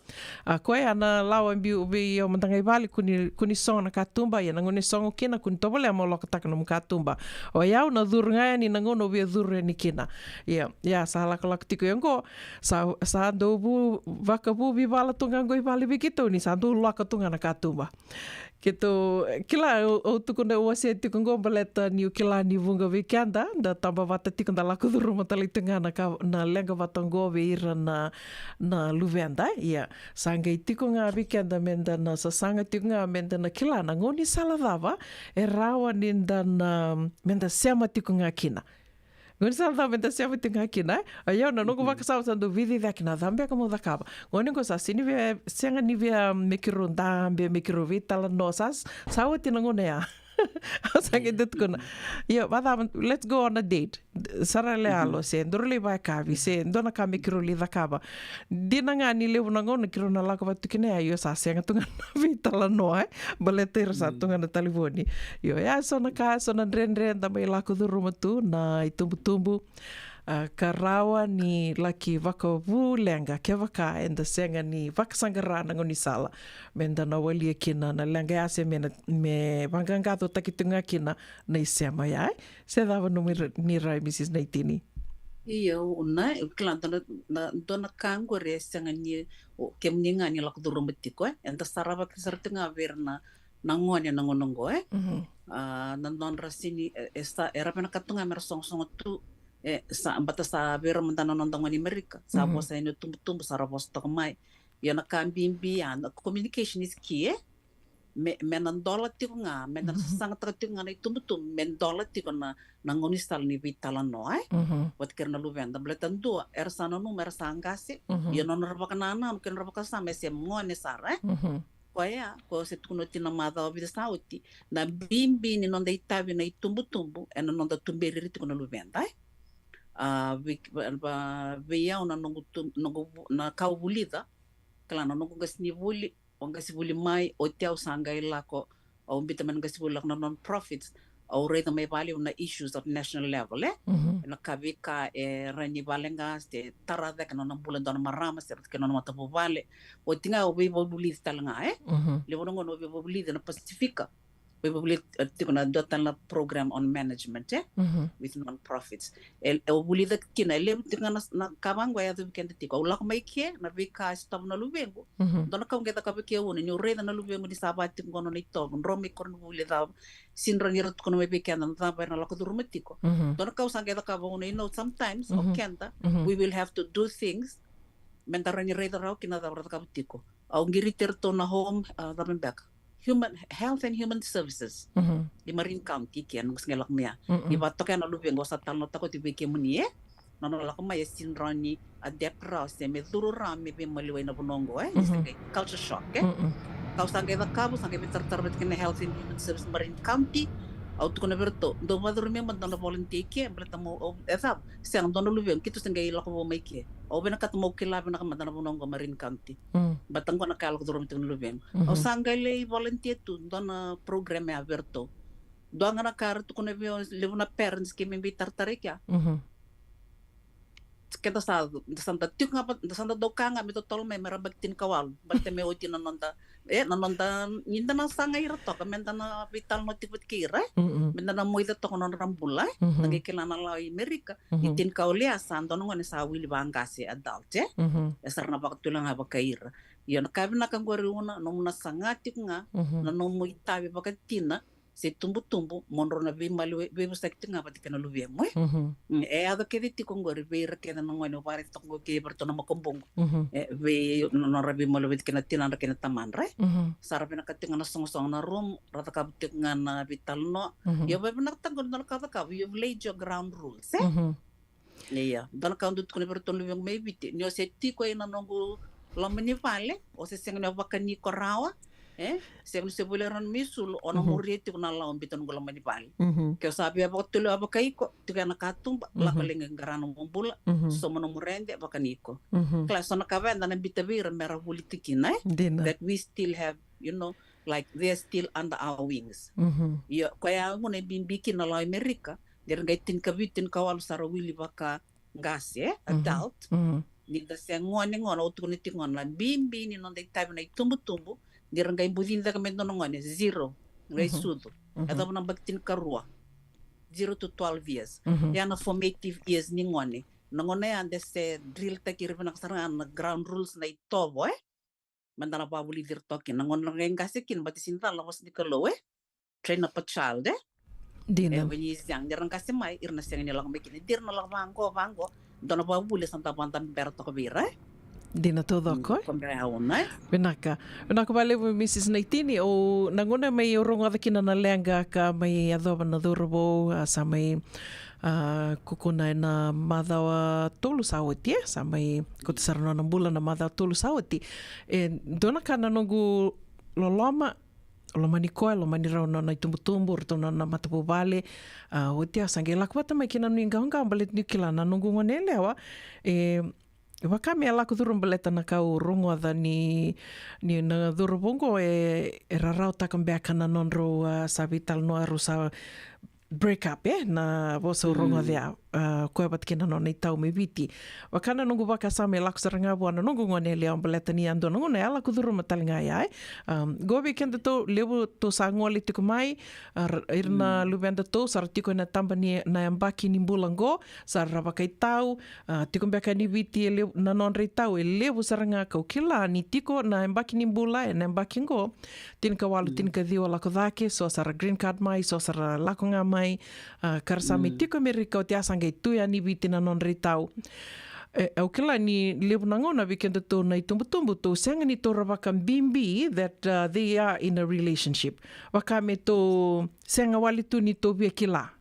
A koe ana lawa mbi o mandanga i vali kuni songo na katumba, e na ngone songo kina kuni tobole amo loka taka no mkatumba. O iau na dhurngaya ni nangono via dhurre ni kina. Ia, sa halaka tiko yango, sa ando vakabu vivala tunga ngoi vali vikito ni sa ando laka tunga na katumba. Kito, kila o tukuna uase tiko ngombaleta ni kila ni vunga vikenda, da tamba vata tiko nda lako dhurru matali tunga na lenga vatango veira na luvenda. Ia, sanga tiko nga vikenda menda na sasanga tiko nga menda na kila na ngoni saladava, e rawa ninda na menda sema tiko nga kina. Ngoni saladava menda sema tiko nga kina. Ayau na nungu wakasawa sandu vidi dhakina dhambe kamo dhakaba. Ngoni ngo sasi ni vya senga ni vya mekiro ndambe, mekiro vitala no sas. Sawa tina ngone ya. Sangi dutkuna. Yo, let's go on a date. Sarale alo se ndorle vai kavi se ndona ka mekiro li dhakaba. Dina nga ni levu na ngone kiro na lako vatukine ayo sa senga tunga vitala no baletera sa tunga na talivoni. Yo, ya sona ndren da mai lako dhurumatu na itumbu karawa ni laki wakawu lenga ke waka enda senga ni wakasangarana ngoni sala menda na walia kina na lenga ase me wangangato takitunga kina na isema yai se dava no ni rai Mrs. Naitini. Iyo una klan dona kango re senga ni kemninga ni lak durumtiko enda sarava kisartunga verna nangone nangonongo non rasini esta era pena katunga mer song tu bata sa vera mantana nondang ni Amerika sa bosa ino tumbu sa rabos to mai yana kambimbi ana communication is key menan dola tiko nga menan sangat tiko nga tumbu men dola tiko na nangoni stal ni vitala no wat kerna luvenda bletan do ersano no mersangase yana norbakanana mungkin robakasa mese ngone sara Koya, ko se tuno tina mada obida sauti na bimbi ni nonda itavi na tumbu ena nonda tumberi tiko na luvenda veia una na kau bulida kala na nongo gasni buli ongasi buli mai o teu sanga ilako o mbita man gasi buli na non profits o reda mai vale una issues at national level na kavika rani valenga ste tarada kana na bulan dona marama se kana na mata vale o tinga o be buli talanga le bongo no be buli na pacifica we will tikuna dotana program on management with non-profits o buli da kina le tinga na kabango ya do weekend tiko ula ko mai ke na vika stop na luvengo dona ka ngeta ka ke woni ni reda na luvengo ni sabati ngono ni to romi korno buli da sinro ni rot kono me weekend na ta na la ko durmetiko dona ka usanga da ka woni sometimes o kenta we will have to do things mentara ni reda ra kina da ka tiko au ngiri terto na home da back Human Health and Human Services di Marin County kian ngus ngelak mia di batok ya nalu bengo satal no tako tibe ke muni nono la kama ya sinrani adepra se me durura me be maliwe na bonongo culture shock kau sangai da kabu sangai tertarbat kena Health and Human Services Marin County au tu kena berto do madur me mandana volunteer ke bertemu etap sang dono lu ben kitu sangai la ko mai ke au bena katmo ke la bena mandana bonongo Marin County batang ko nakal ko durum tin lu ben au sangai le volunteer tu dona program ya berto do ngana kar tu kena levuna parents ke me tartarik ya kita sa santa tuk ngapa santa dokanga mito tol me merabaktin kawal batte me oti nanonta ninda na sanga ira to kamenta na vital motivut kira menda na moida to konon rambula ngi kelana la Amerika itin kaulia santo no ngone sa wili bangase adult esarna baktulang haba kaira yon kabina kan goruna no na sanga tik nga na no moita bakatina se tumbu monro na be malu be sekti nga pati kana luwe mo ada ke diti ko ngor be ra ke na ngone pare to ko ke berto na makombong be no rabi malu be kana tinan ra kana taman re sarap na katinga na song na room rata ka tinga na vital no yo be na tangol na ka you laid your ground rules iya dan ka ndut ko ne berto luwe me biti nyo se ti ko ina nongo lamani vale o se senga na vakani ko rawa Se boleh ran misul ona muriti kuna laon biton gola mani bali. Mhm. Ke sabi apa tulu apa kaiko tuka na katum la kalinga garano mumbula so mono murende apa kaniko. Klas ona kavenda na bitabira mera politiki na Dina. that we still have, like they're still under our wings. Yo kaya ngone bikin na la Amerika der gaitin kabitin kawal sara wili baka gas adult. Ni da se ngone utukuni tingon lan bimbi ni non dei tabi na tumbu dir ngai budin da kamen no ngone 0 ngai sudu ata na baktin karua 0 to 12 years yana formative years ni ngone ande se drill ta kirbe na sarang na ground rules na itobo mandana babuli dir tokin ngon ngai gasekin batisinta lawas di kalo train up a child Dina. when is young dir ngase mai irna seng ni lang mekin dir na lang bango dona babuli santa pantan berto kabira Dina todo ko. Kombeauna. Benaka vale Mrs. Naitini o nangona mai o rongo kina na lenga ka mai adoba na durbo sa mai kukuna na madawa tolu sawati sa mai kotsarana na bula na madawa tolu sawati dona kana nongu loloma mani koe, lo mani rau na tumbu rtona na matapu vale o tia sange lakwata mai kina nuinga honga balet nukila na nongu ngone lewa Wakame ala kudurun baleta na kau rongoada ni na durubongo rarau takam beakana nonro sabital no arusa break up na vosa rongoada koe bat kina no nei tau me viti. Wakana nungu waka same laku saranga buana nungu ngone lea baleta ni ando nungu ne ala kudurun matalinga ia gobe kenda to lebu to sa ngoli tiku mai irna lubenda to sar tiko na tamba ni na ambaki ni bulango sar rabakai tau tiko beka ni viti na non rei tau lebu saranga kau kila ni tiko na ambaki ni bula na ambaki ngo tin ka walu tin ka dio lako dake so sar green card mai so sar lako nga mai karsami tiko Amerika o te asanga i tuia ni viti na non rei tau au kila ni lebu na ngona weekend to na tumbu to senga ni to rawaka bimbi that they are in a relationship waka me to senga wali tu ni to bia kila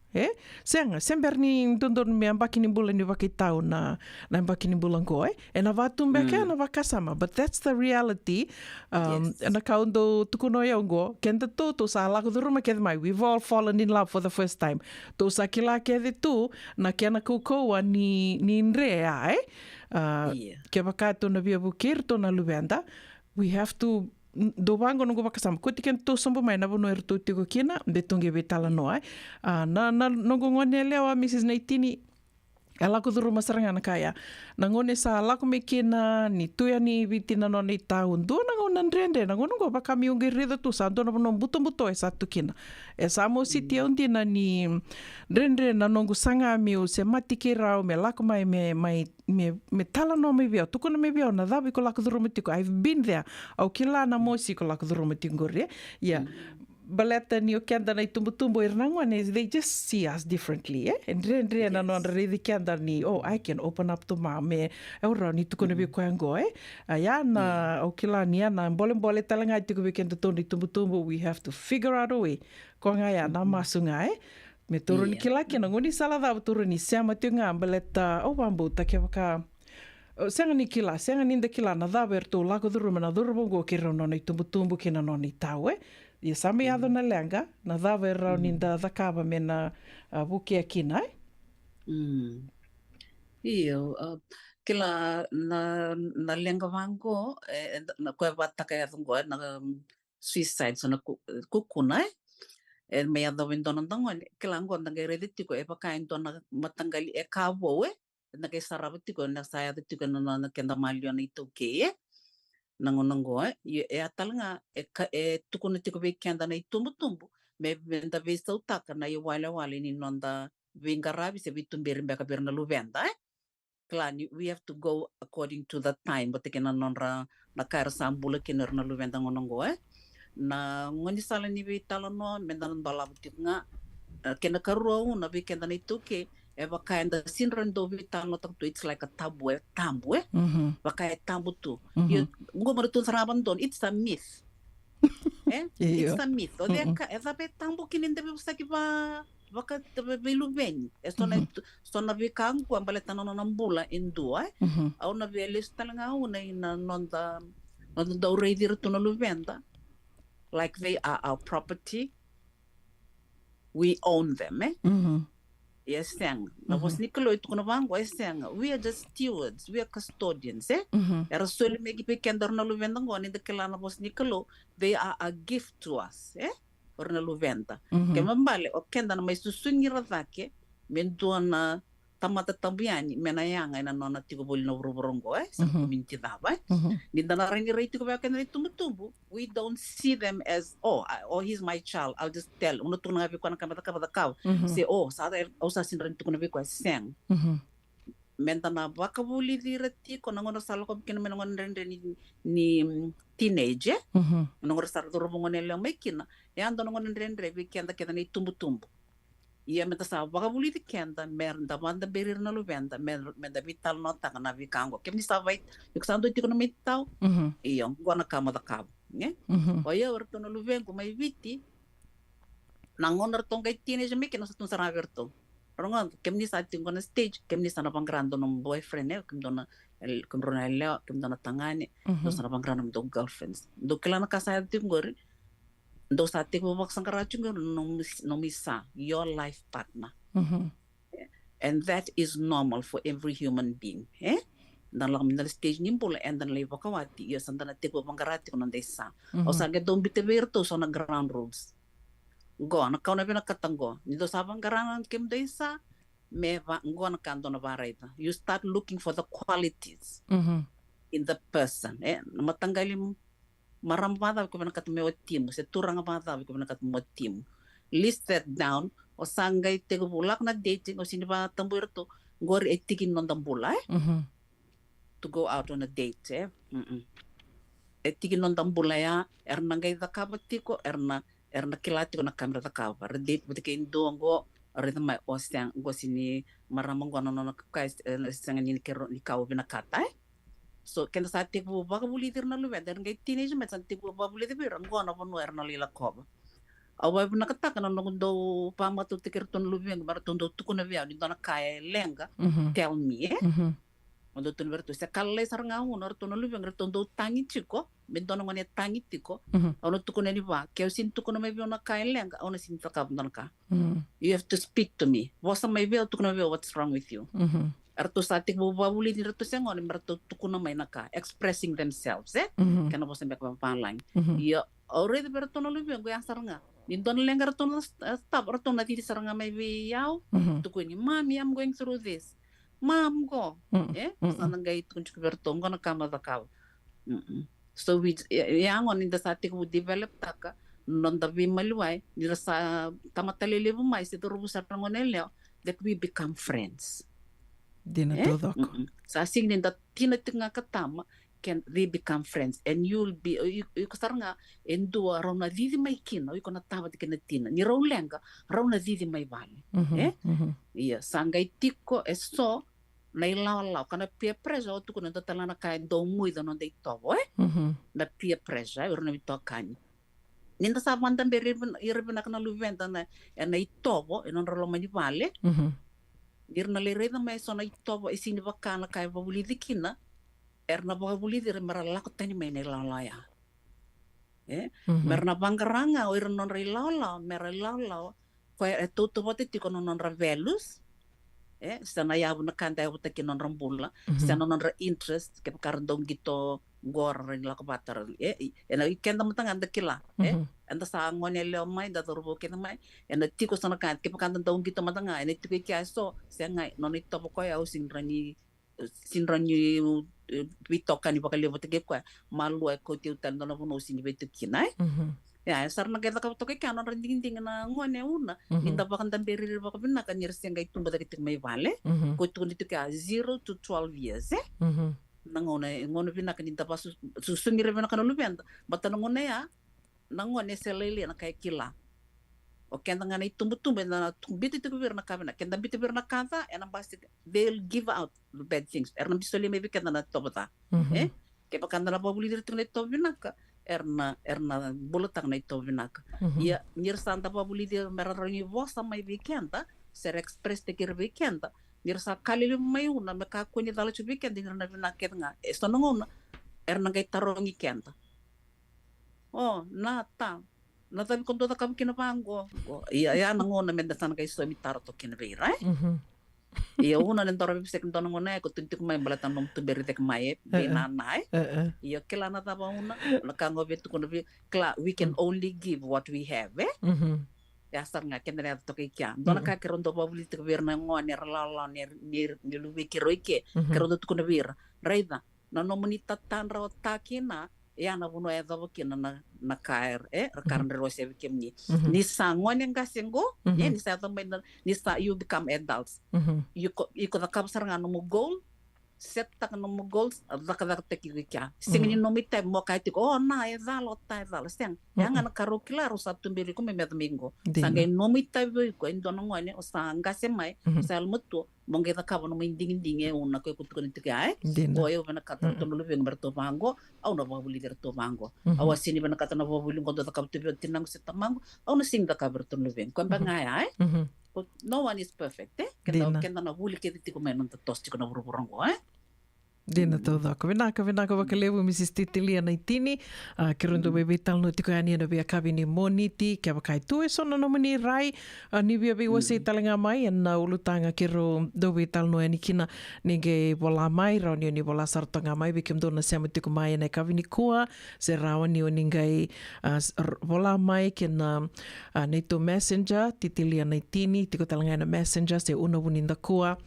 senga sember ni dondon me ambaki ni bula ni wakitau na ambaki ni bulan ko na vatum beka na vakasama but that's the reality na kaundo tukuno yongo kenda to sa la kuduruma ked mai we've all fallen in love for the first time to sa kila kede tu na kena kukoa ni nrea ke baka to na bia bukir to na lubenda we have to do bango nungu bakasama kuti ken to sombo mai na bono erto tiko kina betonge betala no na nungu ngone lewa Mrs. Naitini ala kuduru masaranga na kaya na ngone sa ala me kina ni tuya ni vitina no ni taun do na ngone ndrende na ngone go baka miungi rido tu sa do na bono buto esa tu kina esa mo siti undi na ni ndrende na nongu sanga mi o se matikira o me lako mai me tala no me via tukuna me via na dabi ko la kuduru mitiko I've been there au kila na mo si ko la kuduru mitiko baleta ni o kenda na tumbu irnangwane they just see us differently and na no really kenda ni I can open up to mame ora ni tukuna be kwango ya na o kila ni na bole talanga tiku weekend to ni tumbu we have to figure out a way ko nga ya na masunga me toro ni kila kena ngoni sala da toro ni sama tunga baleta bambu takewaka senga ni kila na da berto la ko duru na duru bongo kiro no ni tumbu kena no ni tawe ia sami ado na lenga na dawe rau ni da kaba me na buki akina kila na lenga vango na koe wataka ya thungo na suicide so na kukuna me ado windona ndongo kila ngo ndange reditiko paka indona matangali kabo na ke sarabitiko na saya ditiko na kenda malio na itoke nangonongo atalanga tukuna tiko be kenda na tumbu me venda vesta utaka na wale ni nonda vingarabi se vitumberi mbeka berna luvenda klani we have to go according to the time but kena nonra na kar sambula kena na luvenda ngonongo na ngoni sala ni vitala no mendan bala butinga kena karuo na be kenda na ituke baka sinran do vital no to it's like a tabu baka tabu tu ngo marutun saraban don it's a myth it's a myth o deka be tambu kinin de busaki ba baka belu ven sona vikang ku ambaleta no nambula indua au na veles talanga una ina nonda uridir tu no luvenda like they are our property. We own them, eh? Yes, sang. Na was Nicolo to Konavango, sang. We are just stewards, we are custodians, eh? Era soli megi pe kendor na luvenda in the Kelana was Nicolo, they are a gift to us, eh? Or na luvenda. Kemambale, o kenda na may susungira vake, menduana tamata tambiani, menayanga in a nona tigobol no ruborongo, eh? Sa community dava, eh? Nindana rani rate to back and tumbutumbu. We don't see them as, oh, he's my child. I'll just tell. Uno to na vikwana kamata kaw. Say, oh, sa osa sinran to na vikwa sang. Mentana bakabuli di rati ko nangono salo ko kina menangon rende ni teenager. Nangor sar do robongon ele mekina. Yan do nangon rende vikenda keda ni tumbutumbu. Ia meta sa bakabuli di kenda merda banda berir na luvenda menda vital nota na vikango. Kemni sa vai yuksando tiko na metau. Iyo gona kama da kabo. Né? Olha, eu estou no luvengo, mas viti, não honor tão que teenage me que nós estamos a ver tão. Rongon, que me disse ati na stage, que me disse na bangrando num boyfriend, né? Que me dona el, que me dona el, que me dona tangani, nós na bangrando num girlfriends. Do que lá na casa de tingori, do sa ati ko baksan karachungo no misa, your life partner. And that is normal for every human being, eh? Dan lang minal stage nimbol and dan lay wakawati yo sanda na tipo bangarati ko nande sa o sa gedong biteberto so na ground rules go na kauna bina katango nido sa bangaran kem desa meva go na kando na baraita you start looking for the qualities in the person matanggalim marambada ko bina katme tim se turang bada ko bina katme tim list that down o sangay tego bulak na dating o siniba tamburto gor etikin non tambula to go out on a date, eh? Etikin non tambulaya, erna gay da kabatiko, erna kilatiko na kamera da kaba. Date with the indongo, rhythm my ostiang, go sini maramang no kais sangan ni kero ni kau binakata, eh? So kenda sa tipo bakabuli dir na luwe, der gay teenage met san tipo bakabuli dir go na pono erna lila koba. Away binakata kana no do pamatu tikirton luwe, baraton do tukuna via, ni dona kaya lenga, tell me, eh? Quando tu vertu se kalle saranga uno tu no lubi ngar tondo tangi chiko bentono ngone tangi tiko ono tu kono ni ba ke sin tu kono me biona kaelenga ono sin ta ka ka you have to speak to me wasa mai be tu kono be what's wrong with you arto satik bo babuli ni reto sengon merto tu kono mai naka expressing themselves kana bosa be ka panlang ya already berto no lubi ngo yang saranga Nindon lengar to no stop arto na ti saranga mai be yaw tu ko ni mami I'm going through this Mom go, sanang gay kung bertong ko na kama da kaw. So we yang on in the satik we develop taka non da vi maluay nila sa tamatalili mo mai sa turo sa rangonelyo that we become friends. Di na tudok. Sa sing din da tinatik nga katama can they become friends and you'll be you kasar nga endua raw na didi may kina ko na tama di kinatina ni raw lenga raw na didi may vale. Iya sangay tiko eso na ilaw kana peer pressure tu kuna tatala na kain do muy da non dei tobo na peer pressure ur na bito kani ninda sa mandan beri irben na kana luventa na na itobo non rolo mani vale dir na lere na mai so na itobo isini bakana kai babuli dikina erna babuli dir marala ko tani mai na lalaya merna bangaranga o non rilala merala ko to bote ti kono non ravelus sana ya na kanta uta kinon rambula sana non interest ke karndong gito gor rin la kabatar na ikenda matang anda kila anda sa ngonele mai da turbo ken mai na tiko sana kan ke pakanda dong gito matanga na tiko kya so sengai non ito ko ya sinrani bitokan ni bakali bote ke kwa malu ko ti utan no no sini betu kinai ya sarna kita ka to ke kanon rending na ngone una inda bakan tamberi ba ko na kan yersen gay tumba dagit may vale ko to nito ka 0 to 12 years nangone bina kan inda pa susungir bina kan lupenda bata ngone ya nangone selele na kay kila o kenda ngana tumbu na tumbiti to bir na kabina kenda biti bir na kanta and basti they'll give out the bad things erna bisoli maybe kenda na tobata ke pakanda na babuli dito na to bina ka erna bulutang na ito vinaka. Ya nir santa babuli dia meraroni vosa mai vikenda ser express te kir vikenda nir sa kalilu mai una me ka kuni dala chu vikenda nir na vinaka nga esto nongona erna gai tarongi kenda oh na tabi kon tota kam kina pango ia nangona menda sana kai so mitaro to kina beira ia una nen tora bibsek ntona ngona ko tuntuk mai balatan nom tu berite kmai be nanai ia kela na taba una la kango betu kono be kla we can only give what we have ya sarnga kena to ke kya dona ka kerondo babuli te berna ngone rala ni luwe kiroike kerondo tu kono bir raida na no monita tan ro takina ya na buno ya dabo kina na kair rekaran rose bikemni ni sangone ngasengo ni sa to ni sa you become adults you ko da kapsar nga no goal set tak no goals da teki kya singni no mite mo kai tiko na ya zalo ta zalo sen ya nga karo claro sa tumbiri ko me domingo sangay no mite ko indono ngone o sanga semai sal mutu mongge da kabo no minding una ko kutu ni tikai o yo bana kata to no lubeng berto mango au no babuli berto mango awa sini bana kata no babuli ko da kabo to tinang set mango au no sing da kabo to lubeng ko bangaya no one is perfect kenda na huli ke tiko menon to tos tiko na buruburango Dina toda ko vinaka wakalevu Mrs. Titilia Naitini ke rondo bebe tal no tiko ani na bia kabini moniti ke bakai tu sono no mani rai ni bia be wase talenga mai na ulutanga ke ro do be tal no ani kina ninge bola mai ra ni bola sartanga mai be kem do na sama tiko mai na kabini kua se ra ni ningai bola mai ke na neto messenger Titilia Naitini tiko talenga na messenger se una buninda kua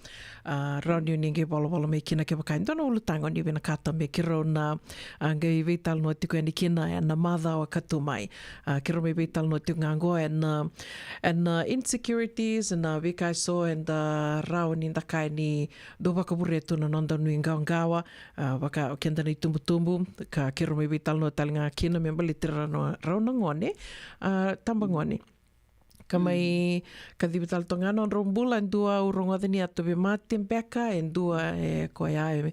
ra ni ninge bola mai kina ke bakai no ulutanga ni bena kata me ki rona ngai vital no tiko ni kina na mother o katu mai ki ro me vital no tiko ngango and insecurities and vikai so and rao ni ndakai ni do baka buretu no nonda nui ngawa baka o kenda ni tumbu ka ki ro me vital no talinga kina me mbalitira no rao na ngone tamba ngone kamai kadhibital tongano rombula ndua urongodeni atobe matin beka endua koya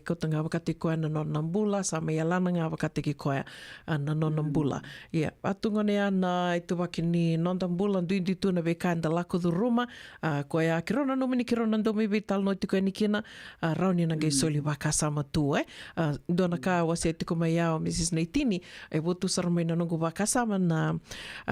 kotanga wakati koya na nonambula sama yalana nga wakati ki koya na nonambula atungone ana itu wakini nonambula nduindi tuna beka nda lako duruma koya kirona nomini kirona ndomi vital no tiko nikina rauni na ngai soli waka sama tu dona ka wase tiko mai yao Mrs. Naitini botu sarmaina nungu waka sama na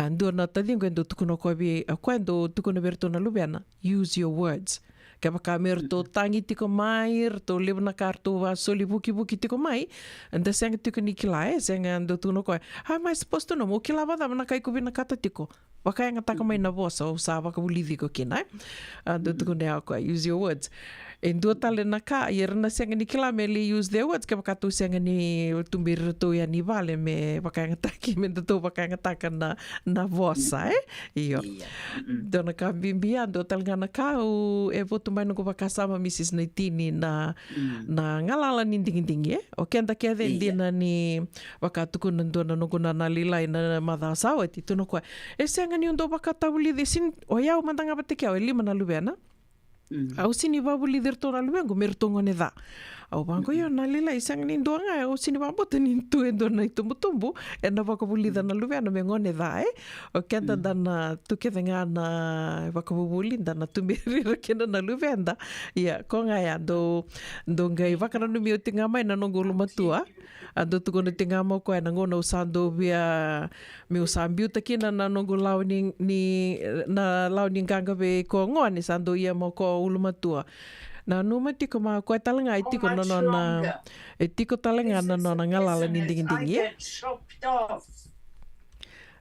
ndona tadingo endo tuku no koe quando tu kono verto na lubiana use your words ka baka merto tangi tiko mai to lebna karto va soli buki tiko mai anda senga tiko nikila senga ando tu no koe how am I supposed to know mo kila vada na kai kubina kata tiko waka nga taka mai na vosa o sa waka bulidi ko kina ando tu kono ko use your words en dua tale na ka yerna senga ni kila meli use their words ka baka tu senga ni tumbir to ya ni vale me baka nga taki me to baka nga taka na vosa io dona ka bimbia do talga na ka o voto mai no baka sama Mrs. Naitini na ngalala ni ding o kenda ke dina ni baka tu kun dona no kuna na lila na mada sawa ti tu no ko senga ni ndo baka tabuli desin o ya o mandanga bateke o lima na lubena au sini babuli derto na luengo mertongo ne da au bango yo na lila isang ni doanga au sini babota ni tu endo na tumbu na bakabuli da na luena me ngone da o kenda dana tu ke venga na bakabuli da na tumbiri kenda na luvenda ko nga ya do ngai vakana no mi tinga mai na ngolo matua ando tu kono tinga mo ko na ngono usando via mi usambiu takina na ngolo lau ni na lau ni ganga be ko ngone sando ia mo ko ulumatua na numa tiko ma ko talanga tiko no na tiko talanga no na ngalala ni ding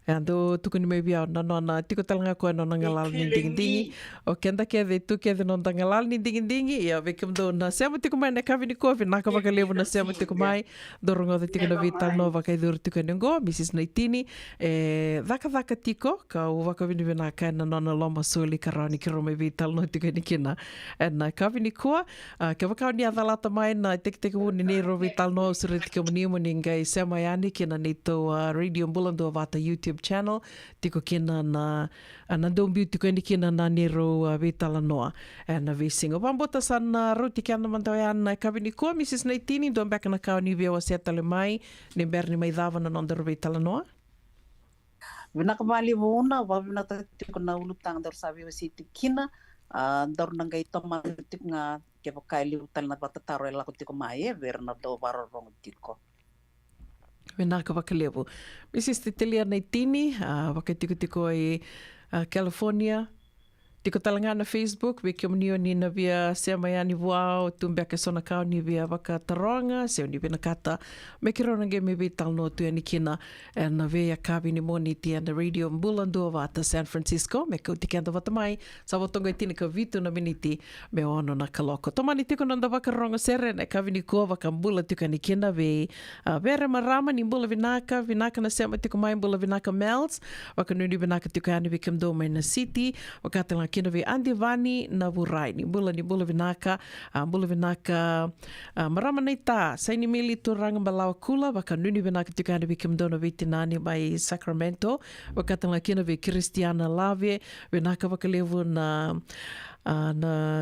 ando tukuni mai bia na tiko talanga ko no ngalal ni ding o kenda ke de tu ke de no ngalal ni ding ia vekem do na sema tiko mai na kavini ko na ka baka levo na sema tiko mai dorongo de tiko na vital nova kai dur tiko ngo Mrs. Naitini daka tiko ka u vaka vini na ka na loma soli karani ki rome vital no tiko ni kina na kavini ko ke vaka ni adalata mai na teko ni ro vital no sure tiko ni mo ningai sema yani kina nito radio mbulando vata YouTube channel tiko kina na dombi tiko ni kina na nero vitala noa na visingo pambota sana roti kana mantayan na kabini ko Mrs. Naitini do back na ka ni via waseta le mai ni berni mai dava na nonder vitala noa vina kabali bona wa vina tiko na ulutang dor sabi wasiti kina dor nangai toma tiko nga ke pakai li utal na batataro la ko tiko mai verna do baro rong tiko Menaka wakalevu. Mrs. Titelia Naitini, wakatiko i California. Tiko talanga na Facebook, we kiomnio ni na via semayani wao, tumbeka sona kau ni via waka taronga, seo ni vina kata, me kirona ge me vi talno tu ani kina, na via kavi ni moni ti na radio mbulando vata San Francisco, me kau tikenda vata mai, sa watonga itina ka vitu na miniti, me ono na kaloko. Tomani tiko nanda waka ronga sere, na kavi ni kua waka mbula tika ni kina ve, vera marama ni mbula vinaka na sema tiko mai mbula vinaka Mel's, waka nuni vinaka tiko ani vi kimdo mai na city, wakata lang kina vi Andi Vani na Vurai ni bula vinaka marama nei tā sai ni mili turanga malawa kula waka nuni vinaka tukana vi kimdona vi tinani mai Sacramento wakatanga kina vi Christiana Lave vinaka wakalevu na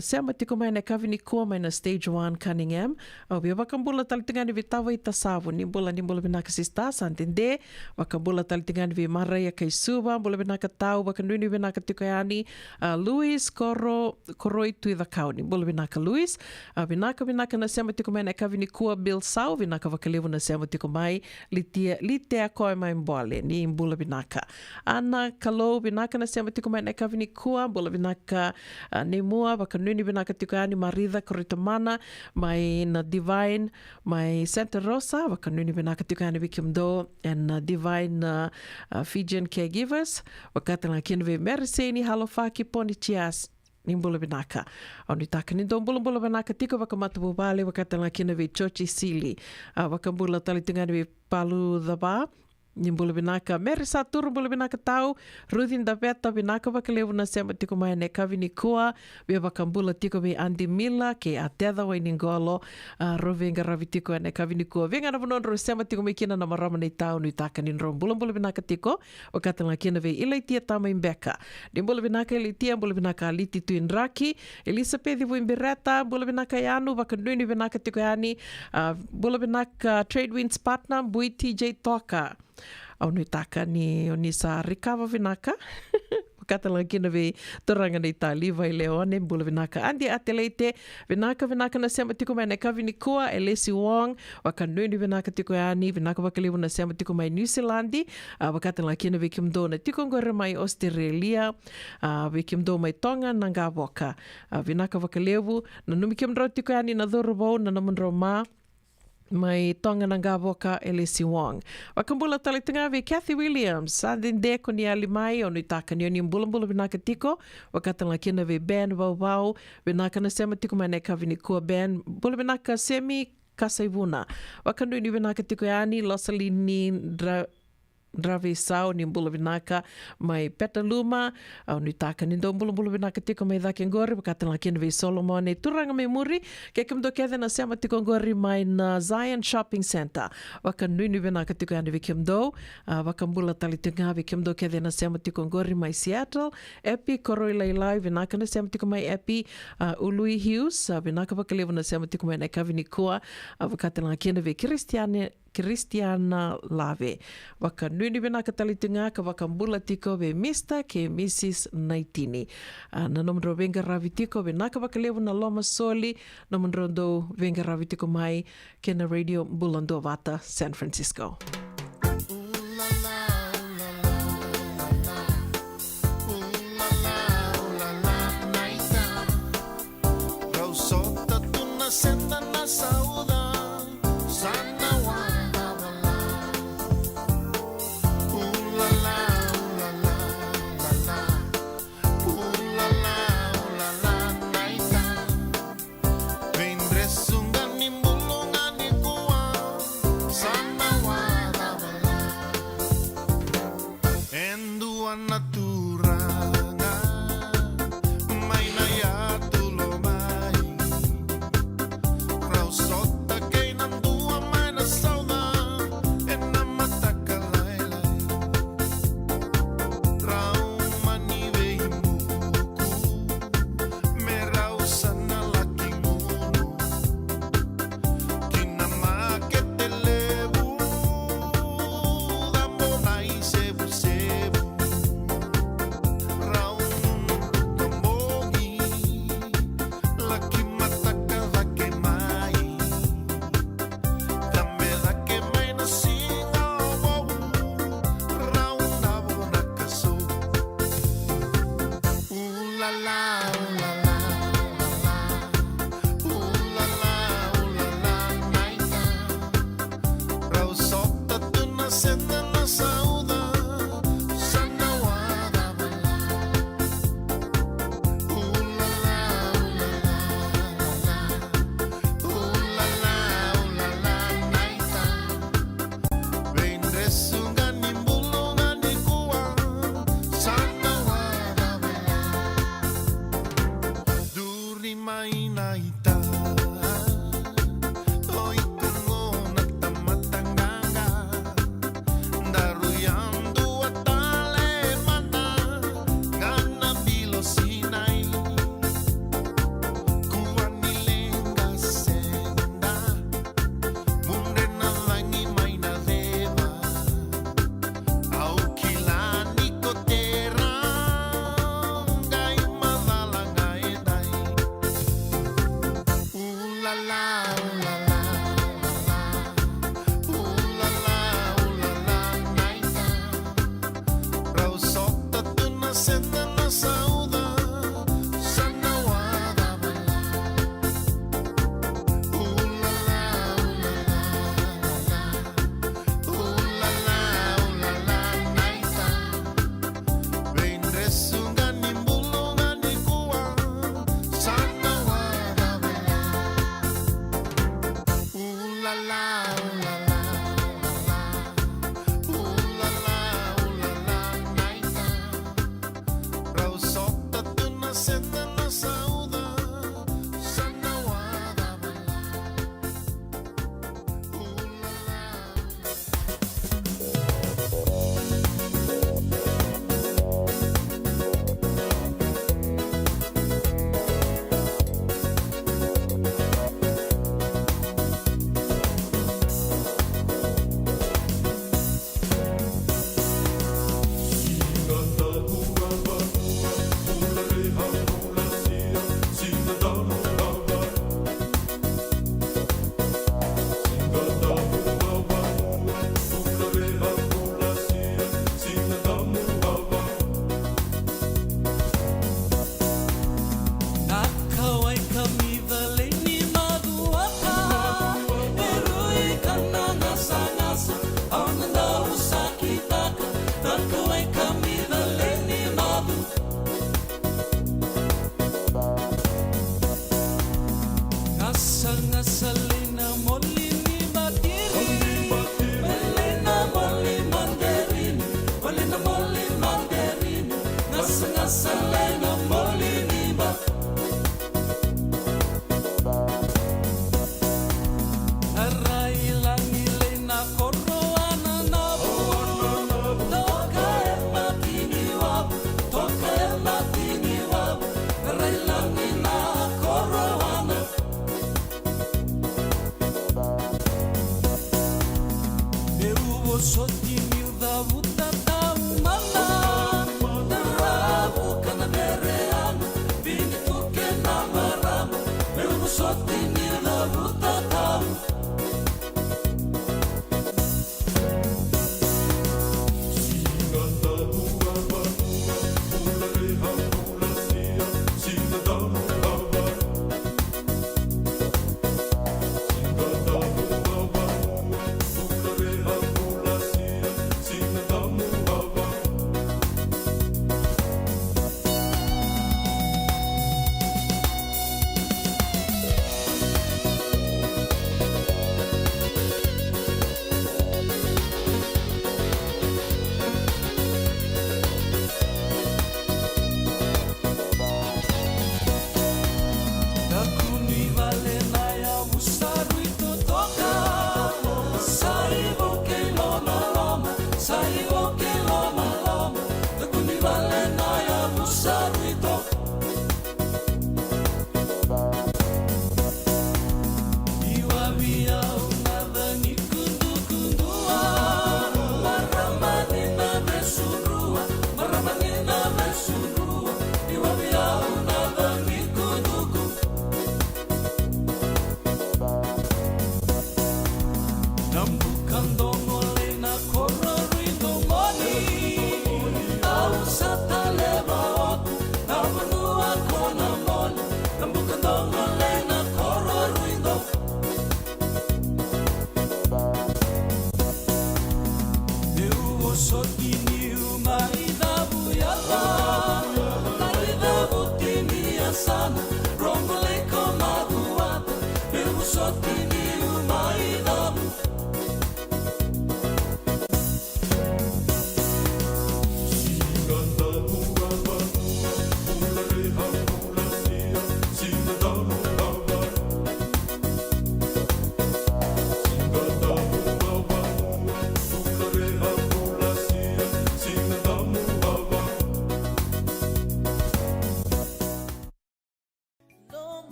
sema tiko mai na kavini kua mai na stage 1 Cunningham we wakambula talitingani vi tawa i tasavu ni bula vinaka sista santende wakambula talitingani vi maraya kai suba bula vinaka tau wakanuni vinaka tukayani Louis koroi tui the county bula vinaka Louis vinaka na sema tiko mai na kavini kua Bill Sau vinaka wakalevu na sema tiko mai litea koe mai mbole ni bula vinaka Ana Kalau vinaka na sema tiko mai na kavini kua bula vinaka ne mua wakanuni vinaka tukani Maritha Koritamana mai na Divine mai Santa Rosa wakanuni vinaka tukani Vikimdo and Divine Fijian Caregivers wakatanga kinwe Meriseni Halofaki Ponitias nimbula vinaka oni taka ni dombula vinaka tika wakamatu bale wakatanga kinwe Chochi Sili wakambula talitungani vi Palu Dhaba nimbula vinaka Mary Saturu bula vinaka tau Ruthin Daveta vinaka wakalevu na sema tiko mai ne kavini kua we wakambula tiko vi Andy Mila ke a tetha wa iningolo rovenga ravi tiko ne kavini kua venga na vunondro sema tiko mai kina na marama nei tau nui taka ni nrombula vinaka tiko wakatanga kina vi ilaitia tama imbeka nimbula vinaka ilaitia bula vinaka aliti tu inraki Elizabeth Wimbireta bula vinaka yanu wakanuni vinaka tiko yani bula vinaka Trade Winds Partner Bui TJ Toka au nui taka ni sa rikawa vinaka wakatala kina vi toranga nei taliva i Leone bula vinaka Andi Ateleite vinaka na sema tiko mai na kavini kua Elesi Wong wakanuni vinaka tiko yani vinaka wakalivu na sema tiko mai New Zealandi wakatala kina vi kimdo na tiko ngore mai Australia vi kimdo mai Tonga na Ngavoka vinaka wakalivu na numi kimdo tiko yani na dhorobau na namunro ma mai Tonga na Ngavoka Elisi Wong. Wakambula talitanga vi Kathy Williams, sandinde ko ni alimai o nui taka ni o mbula vinaka tiko, wakatanga kina vi Ben Vau, vinaka na sema tiko mai neka vini kua Ben, bula vinaka Semi Kasaivuna. Wakandu ni vinaka tiko yani, Losalini Drave Sau ni mbula vinaka mai Petaluma au ni taka ni ndo mbula vinaka tiko mai dhake ngori wakatanga kina vi Solomon e turanga mai muri ke kimdo kethe na sema tiko ngori mai na Zion Shopping Center wakandu ni vinaka tiko yani vi kimdo wakambula talitunga vi kimdo kethe na sema tiko ngori mai Seattle Epi Koroi Lailai vinaka na sema tiko mai Epi Ului Hughes vinaka wakalevu na sema tiko mai na kavini kua wakatanga kina vi Christiana Lave. Waka nuni vinaka talitunga ka wakambula tiko ve Mr. ke Mrs. Naitini. Na nomro venga ravitiko vinaka wakalevu na Loma Soli nomro do venga ravitiko mai kena radio Bulando Vata San Francisco. Sotto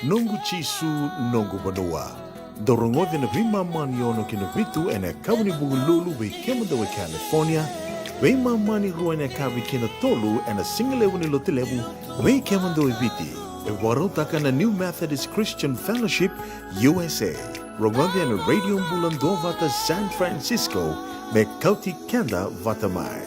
Nungu chisu nungu banua. Dorongo na vima mani ono kina vitu ene kawani bululu we kemada we California. We mani ruwa ene kawi kina tolu ene singalewu ni lotilewu we kemada we viti. E warotaka na New Methodist Christian Fellowship USA. Rongo ene radio mbulando vata San Francisco me kauti kenda vata mai.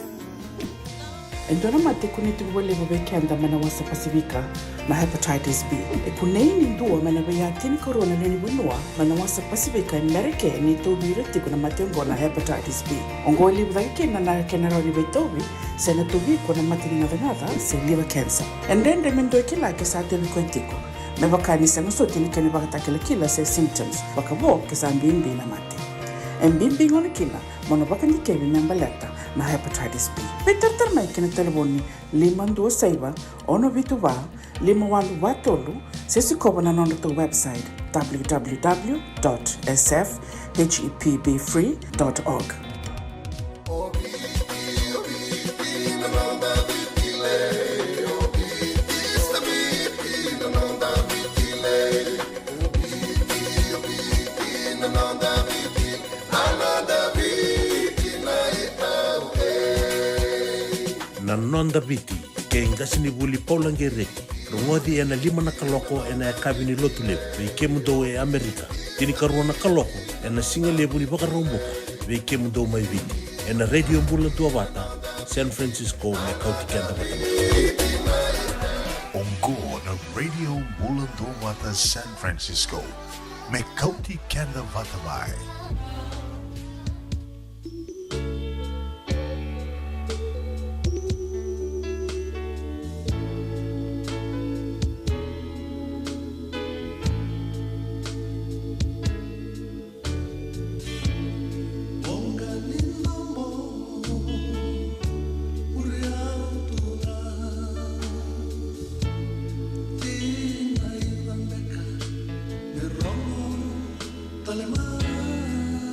Endona mate kuniti wale bobe kenda mana wasa Pasifika na hepatitis B. E kuneini ndua mana bayatini corona nini bunua mana wasa Pasifika Amerike ni tobi reti kuna matengo na hepatitis B. Ongoli wake na kenara ni betobi sena tobi kuna matini ngadha se liver cancer. Endende mendo kila kesate bikontiko. Mebakani sanga sotini kene bakata kila se symptoms bakabo kesambi mbi na mate. Mbimbi ngone kila monobaka ni kebi membaleta na hepatitis B. Peter mai kena telefoni 52 ono vitu ba 5 se se kobana nona to website www.sfhepbfree.org. Nonda viti ke ngasini vuli paulangereki rungodi ena 5 na kaloko ena kabini lotule ve kemundo e Amerika tini karuana kaloko ena singale vuli bakaromboka ve kemundo mai viti ena radio mbula tua vata San Francisco me kauti kenda vata Ongo na radio mbula tua vata San Francisco me kauti kenda vata mai. Alemán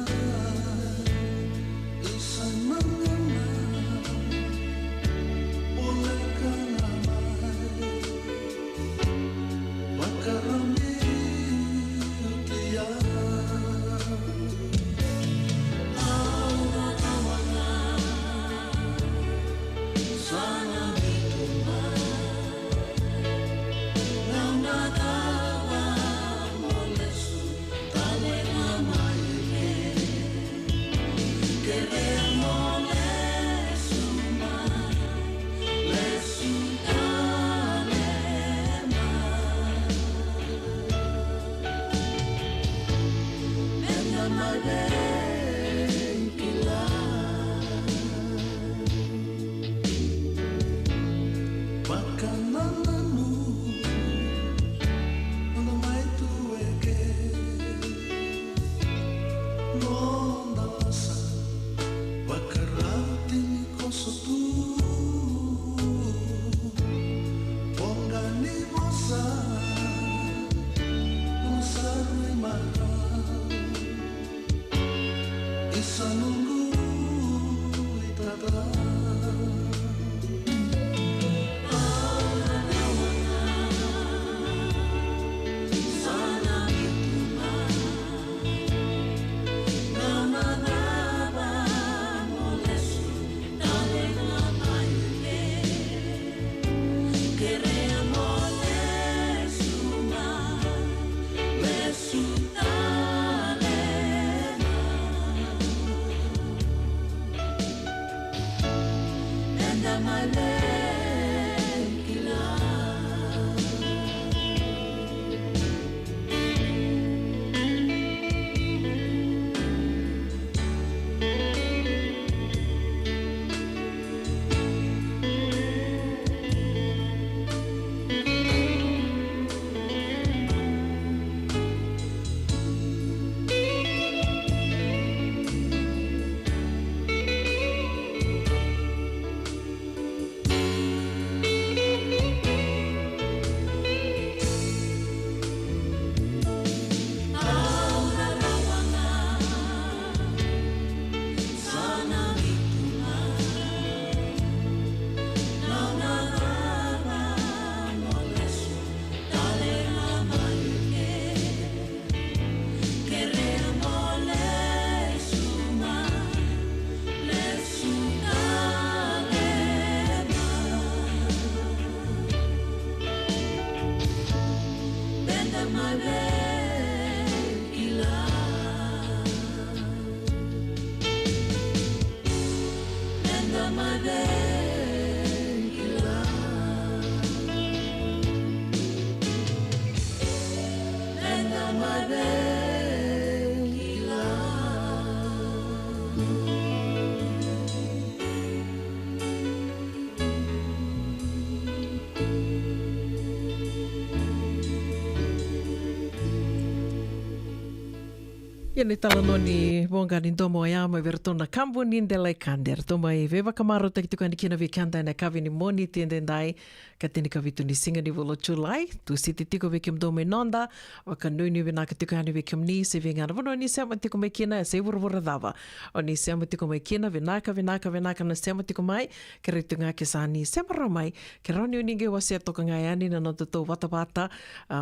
Ia ni talanoni wongani domo ya mai vertona kambu nindela kander toma e veva kamaro takituka ni kina vikanda na kavi ni moni tiendendai katini kavitu ni singa ni volo chulai tu siti tiko vikim domo nonda wakanui ni vina katika ni vikim ni se vingana vono ni sema tiko mai kina se vurvura dava o ni sema tiko mai kina vinaka na sema tiko mai keritunga kisani sema ramai keroni ninge wasia toka ngayani na noto wata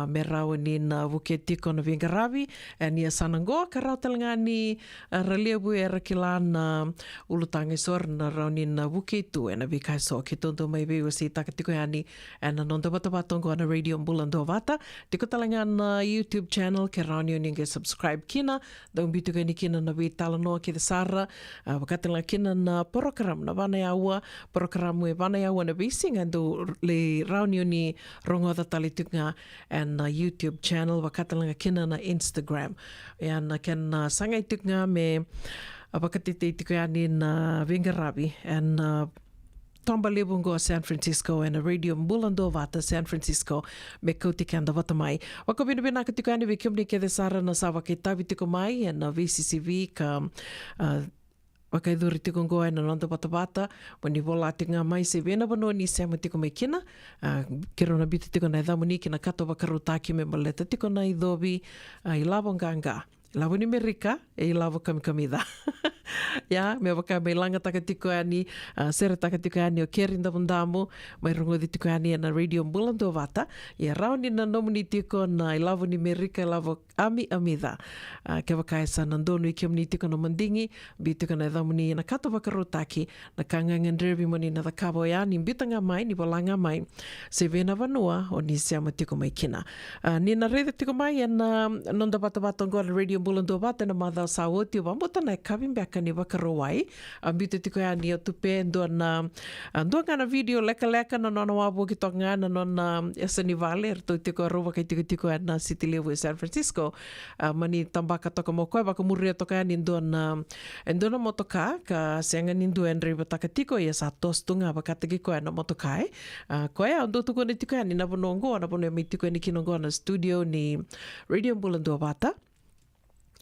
me rau ni na vuke tiko na vingaravi ni asanango rau talangani ralebu era kilana ulutanga sor na rauni na wukitu ena vikai so ki tonto mai veu si takatiko yani ena nonda bata na radio mbulando vata tiko talangana YouTube channel ke rauni ninge subscribe kina da umbitu ni kina na vi talano ki sara wakatala kina na program na vana yaua program e vana yaua na vising ando le rauni ni rongo da talitunga and YouTube channel wakatala kina na Instagram and ken sangai tuknga me apakatite tiko yani na Vingaravi and Tomba Lebungo San Francisco and a radio Mbulando Vata San Francisco me kauti kanda vatamai. Waka bina katiko yani vikimni ke sara na sawa ke tavi tiko mai and VCCV ka wakaiduri tiko ngoa na nonda bata wani vola tinga mai se vena vano ni sema tiko mai kina kero na biti tiko na idhamuni kina kato wakarutaki me maleta tiko na idhobi ilabonganga Lavo ni Merika e lavo kamikamida. Ya, me waka me langa takatiko ani, sera takatiko ani o kerinda vundamu, mai rungo di tiko ani na radio Mbulando Vata, ia rauni na nomuni tiko na lavo ni Merika, lavo ami amida. Ke waka esa nandonu i kiamni tiko na mandingi, bi tiko na idhamuni na kato wakarutaki, na kangangan drevi moni na dakabo ya, ni mbitanga mai, ni walanga mai, se vena vanua o ni seama tiko mai kina. Ni na reida tiko mai, na nonda bata ngora radio Mbulando Vata na madhao sawoti o wambota na kavimbeka ni wakarawai. Ambito tiko ya ni o tupe ndo na ngana video leka na nona wabu ki toka ngana nona esani vale erto tiko aruwa kai tiko ya na City Level San Francisco. Mani tambaka toka mokoe waka muria toka ya ni ndo na motoka ka senga ni ndo enri bataka tiko ya sa tostunga wakatagi ko ya na motokai. Ko ya ndo tuko ni tiko ya ni nabonongo na mi tiko ya ni kinongo na studio ni Radio Mbulando Vata.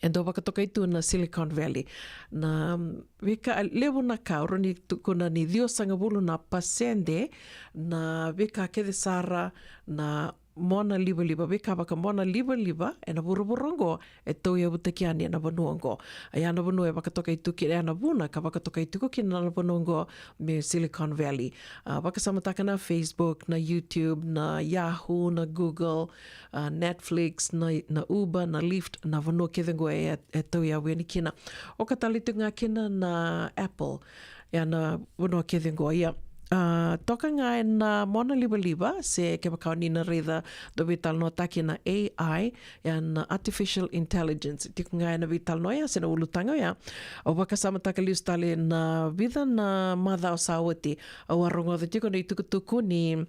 Endo wakatoka itu na Silicon Valley. Na wika lewo na kauro ni tukuna ni dio sangabulu na pasende na wika kede sara na mona liba wika waka mona liba e na buruburongo e tau ia butakiani e na banuango. Ai na banu e wakatoka itu ki e na buna ka wakatoka itu ki na banuango me Silicon Valley. Waka samataka na Facebook, na YouTube, na Yahoo, na Google, Netflix, na Uber, na Lyft, na vanua kethengo e tau ia wini kina. O katalitunga kina na Apple, ia na vanua kethengo ia. Toka nga na mona liba se ke wakao ni na reida do vital no taki na AI na Artificial Intelligence. Tiko nga na vital no ya se na ulutanga ya. O waka samataka liustale na vida na madhao sawati. O warongo da tiko na itukutuku ni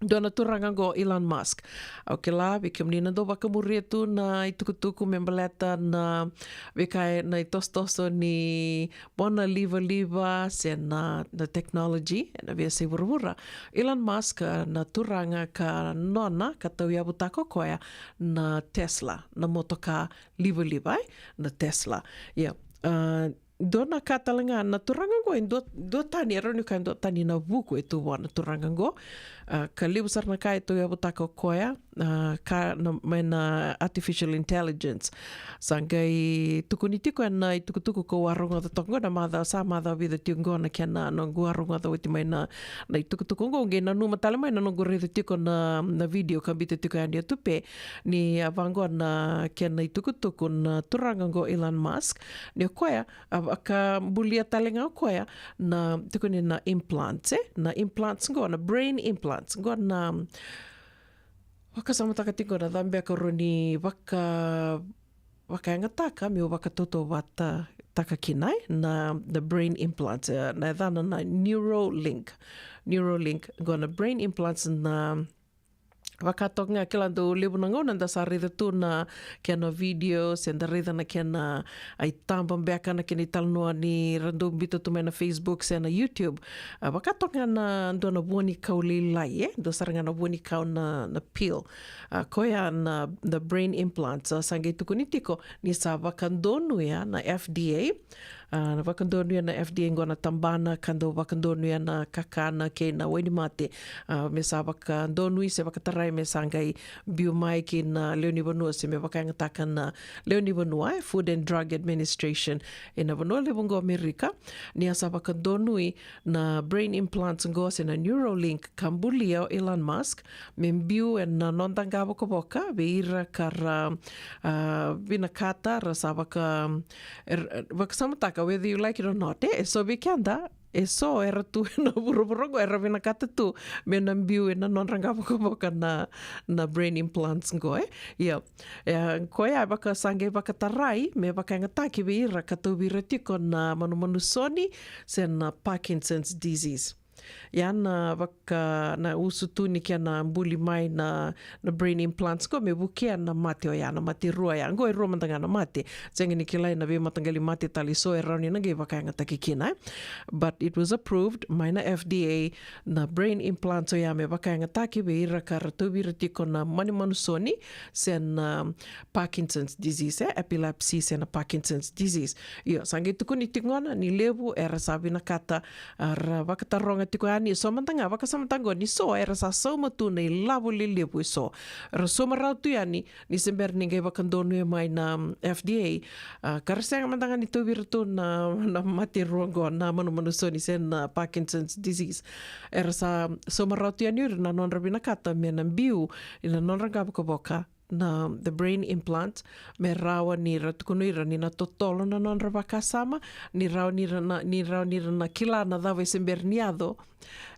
Dona turangango Elon Musk. Okay la, vikim nina do wakamuria tu na itukutuku membaleta na vikai na itostoso ni bona liva se na technology na via se vurvura. Elon Musk na turanga ka nona ka tau ia butako koea na Tesla, na motoka liva na Tesla. Yeah. Dona katalanga na turangango in do tani eronu kan do tani na buku itu wana turangango ka libusar na kai to yabu tako koya ka na Artificial Intelligence sangai tukunitiko na itukutuku ko warunga da tongo na madha sa madha vida tingo na kena no warunga da witi mai na itukutuku ngo nge na numa talema na no gore tiko na video kan bite tiko ya tupe ni avango na kena itukutuku na turangango Elon Musk ni koya aka bulia talenga koya na tiko ni na implants na implants ngo na brain implants ngo na waka samataka tiko na dhambe koroni waka ngataka mi waka toto wata taka kinai na the brain implants na dhana na Neuralink ngo na brain implants na Wakatok nga kila do lebu na ngona da sa rida tu na kena videos and da rida na kena ai tambang beka na kena italnoa ni rando bito tu na Facebook sa na YouTube. Wakatok nga na do na buoni kau lilai do saranga na buoni kau na peel. Koya na the brain implants sangay tukunitiko ni sa wakandonu ya na FDA. Na wakandonu ya na FDA ngona tambana kando wakandonu ya na kakana ke na weni mate me sa wakandonu se wakatarai me sangai biumai ki na Leoni Vanua se me wakangatakan na Leoni Vanua Food and Drug Administration na Vanua lebongo Amerika ni sa wakandonu na brain implants ngo se na Neuralink kambulia Elon Musk membiu na nontangabo ko boka beira kara binakata rasa wakasamata whether you like it or not, so vikanda, so era tu na buru-buru era vina kata tu me na mbiu na non rangava ko boka na brain implants go ko ya baka sange baka tarai me baka ngataki vira kata vira tiko na manu soni sen Parkinson's disease. Yan waka na usu tu ni kia na mbuli mai na brain implants ko me bukia na mate o ya na mate rua ya ngo e rua matanga na mate cengi ni kilai na ve matangali mate tali so e rauni na ge waka ngata kikina but it was approved mai na FDA na brain implants o ya me waka ngata ki ve ira kara tu vira tiko na manu soni sen Parkinson's disease epilepsy sen Parkinson's disease yo sangi tukuni tingona ni lebu era sabi na kata ra waka taronga tiko ani so mantanga waka samantango ni so era sa so matu nei labu lebu so ra so marautu yani ni sember ningai wakandonu e mai na FDA karasanga mantanga ni tu virtu na mati rongo na manu so ni sen Parkinson's disease era sa so marautu yani na non rabina kata me na biu ina non rangaba ko boka na the brain implant me rawa ni ratukunuira ni na totolo na non rabakasama ni rawa ni na kila na dava semberniado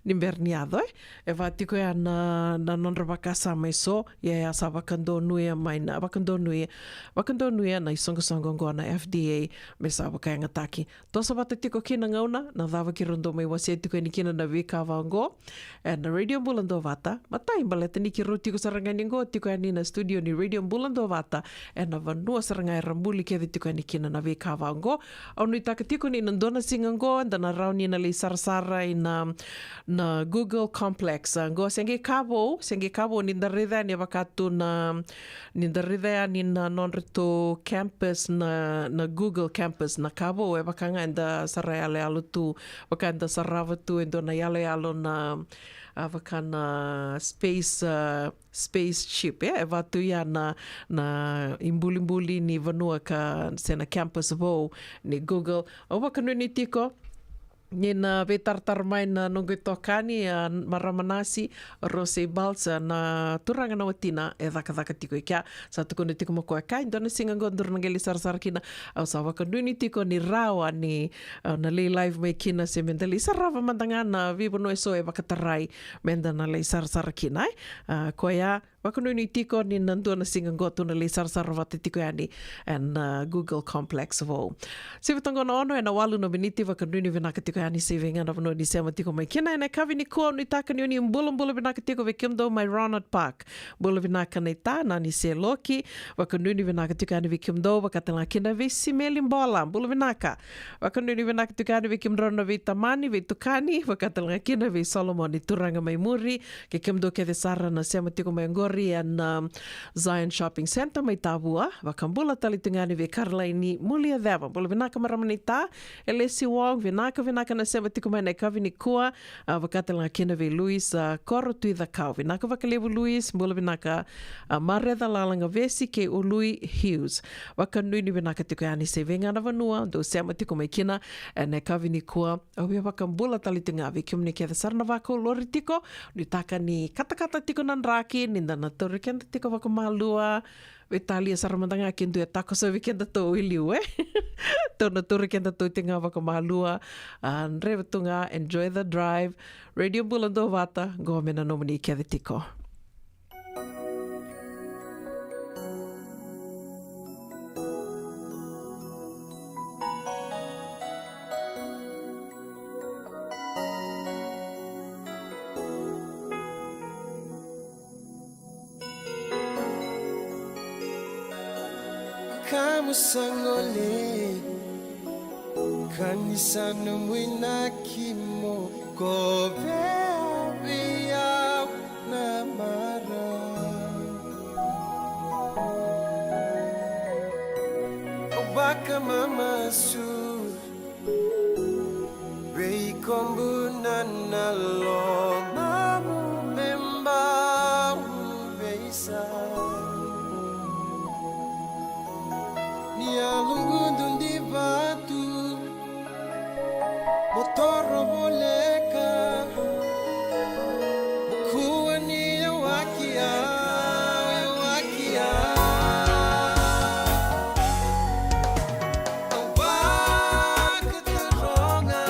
e vatiko ya na non rabakasama iso ya sa wakandonu ya mai na wakandonu ya na isongo ngo na FDA me sa wakanga taki to sa batiko kina ngauna na dava ki rondo mai wase tiko ni kina na vika vango and Radio Bulando Vata matai baleta ni ki rotiko sarangani ngo tiko ni na studio ni Radio Bulando Vata e na vanua sarangai rambuli ke tiko ni kina na vika vango au ni takatiko ni ndona singango and na rauni na le sarsara na Google Complex ngo senge kabo ni ndarida ni wakatu ni ndarida ni na nonreto campus na Google campus na kabo e wakanga enda sarayale alu tu wakanda sarava tu endo na yale alu na wakana spaceship e watu ya na imbuli ni vanua ka sena campus vo ni Google o wakanu ni tiko ni na vetartar mai na nungu tokani maramanasi rose balsa na turanga na watina e dhaka tiko ikia sa tuko ni tiko moko kai ndona singa gondor ngeli sarsar kina au sa wakanu ni tiko ni rawa ni na le live mai kina se mendali sarava mandanga na vivo no eso e wakatarai menda na le sarsar kina koya wakanu ni tiko ni nandona singa gotu na le sarsar wate tiko yani and Google Complex vo sivatongo na ono e na walu no beniti wakanu ni vinaka tiko yani saving ana vano ni sema tiko mai kina ena kavi ni ko ni taka ni mbula vinaka tiko ve kimdo mai Ronald Park bula vinaka nei ta na ni se loki wakanu ni vinaka tiko yani ve kimdo wakatala kina ve simeli mbola bula vinaka wakanu ni vinaka tiko yani ve kimdo na ve tamani ve tukani wakatala kina ve Solomon ni turanga mai muri ke kimdo ke ve sara na sema tiko mai ngori and Zion Shopping Center mai tabua wakambula tali tungani ve Karlaini mulia dheva bula vinaka maramanita Elesi Wong vinaka na sema tiko mai nei kavi ni kua wakatala kina ve Luis koro tui the kau vinaka wakalevu Luis bula vinaka mareda lalanga vesi ke Ului Hughes wakanui ni vinaka tiko yani se venga na vanua do sema tiko mai kina nei kavi ni kua au ya wakambula tali tunga ve kiumni ke sarna wako lori tiko ni taka ni kata tiko nanraki ni ndana tori kenda tiko wakamalua Italia saramandanga kintu ya tako sa weekend to iliu Tona turi kenda to tinga wakamalua Nreva tunga enjoy the drive Radio Bulando Vata gomena nomini kia tiko kamu sangole kanisana mwina kimo kobe biya na mara obaka mama su rei kombu na lo mamu memba beisa Nia lungu di batu motor boleka bukuwa ni wakia awak teronga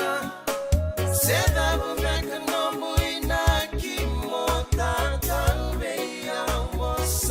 seda bumeka nombu inaki mota talbeya was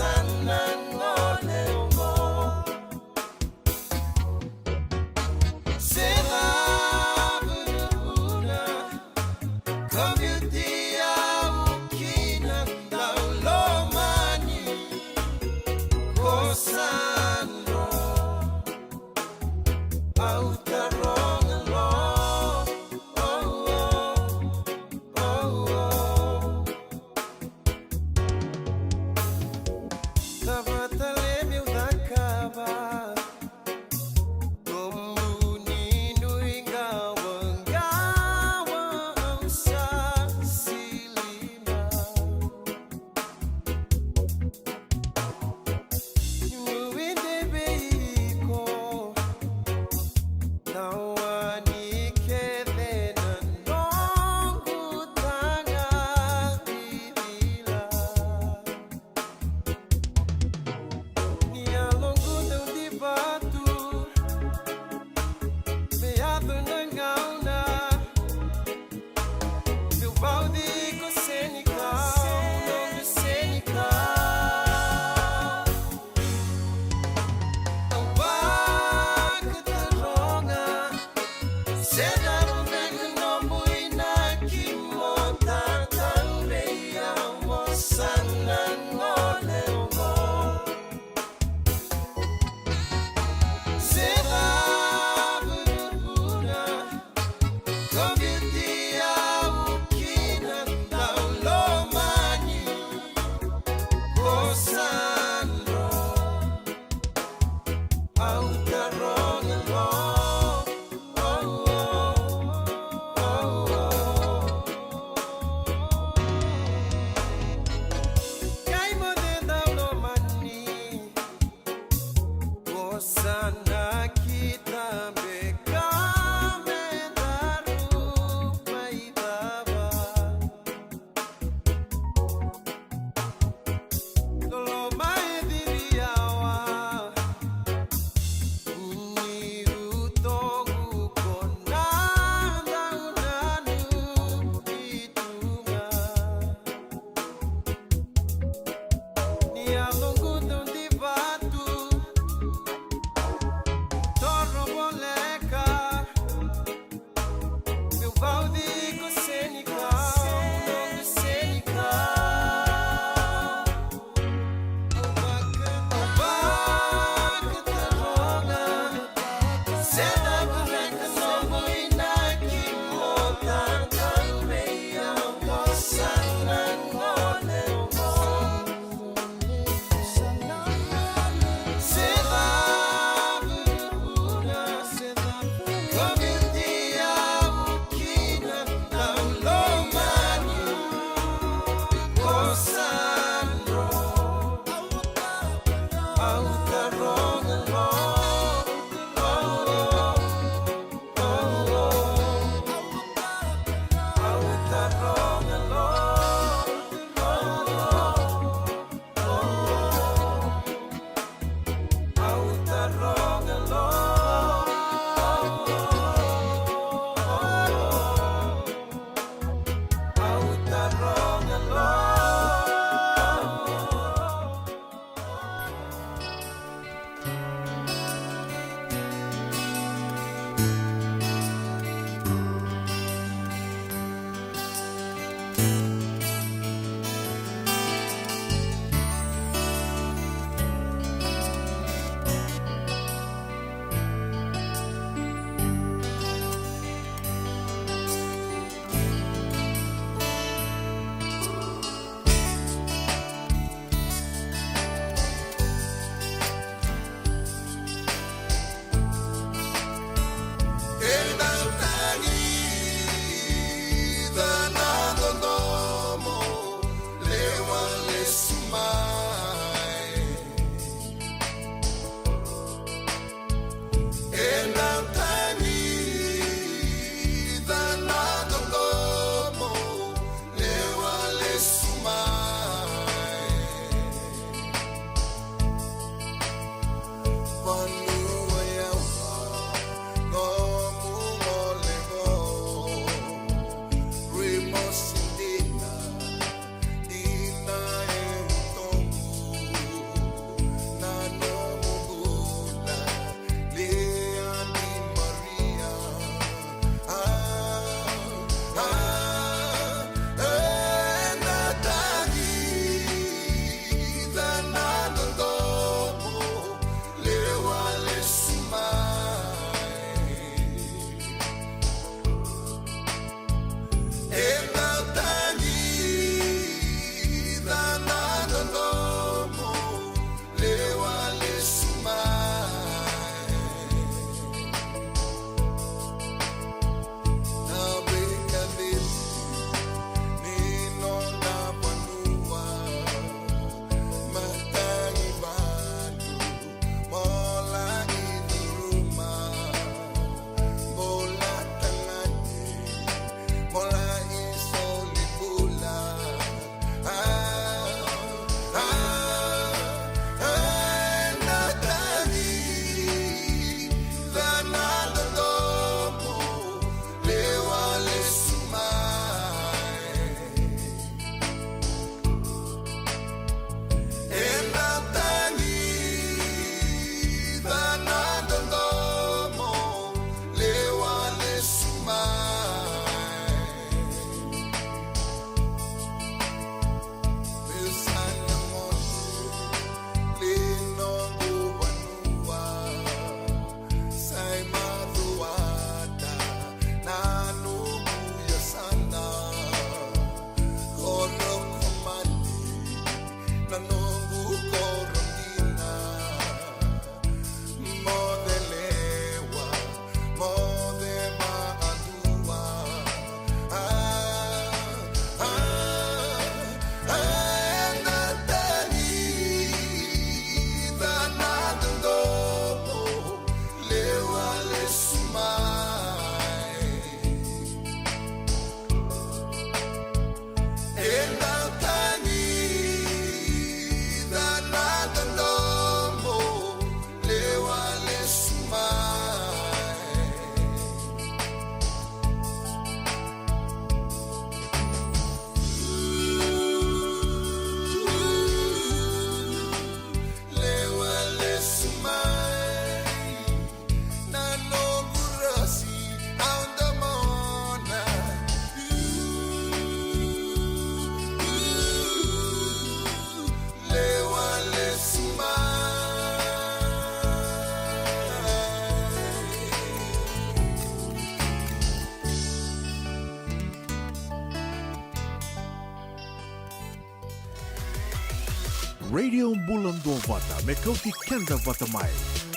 Radio Bulan Dua Vata me kauti kenda vata mai.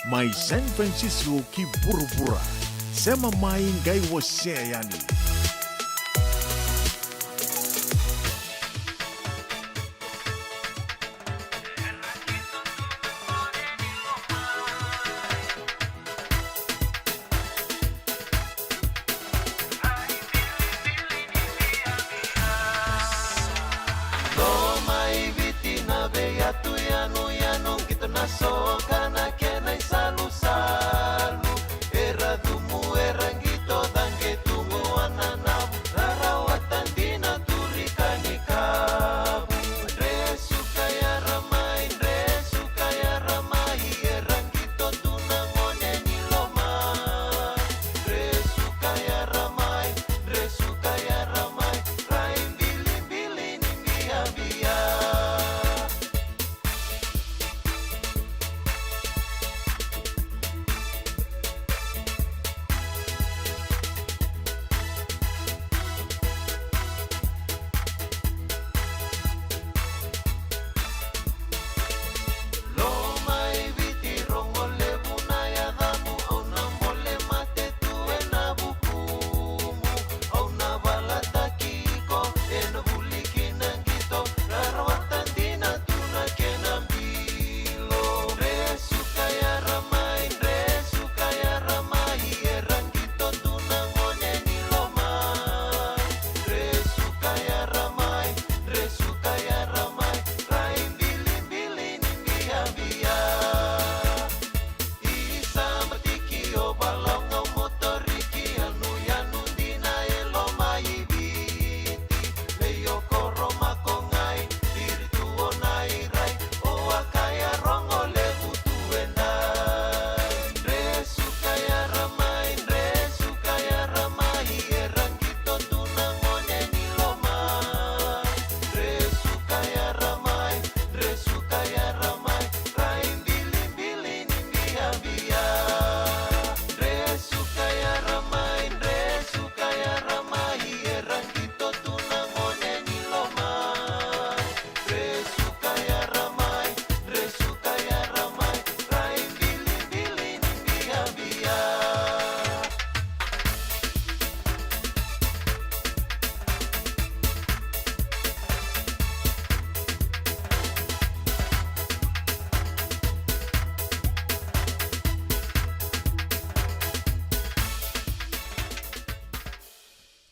Mai San Francisco ki burubura. Sema mai ngai wase yani.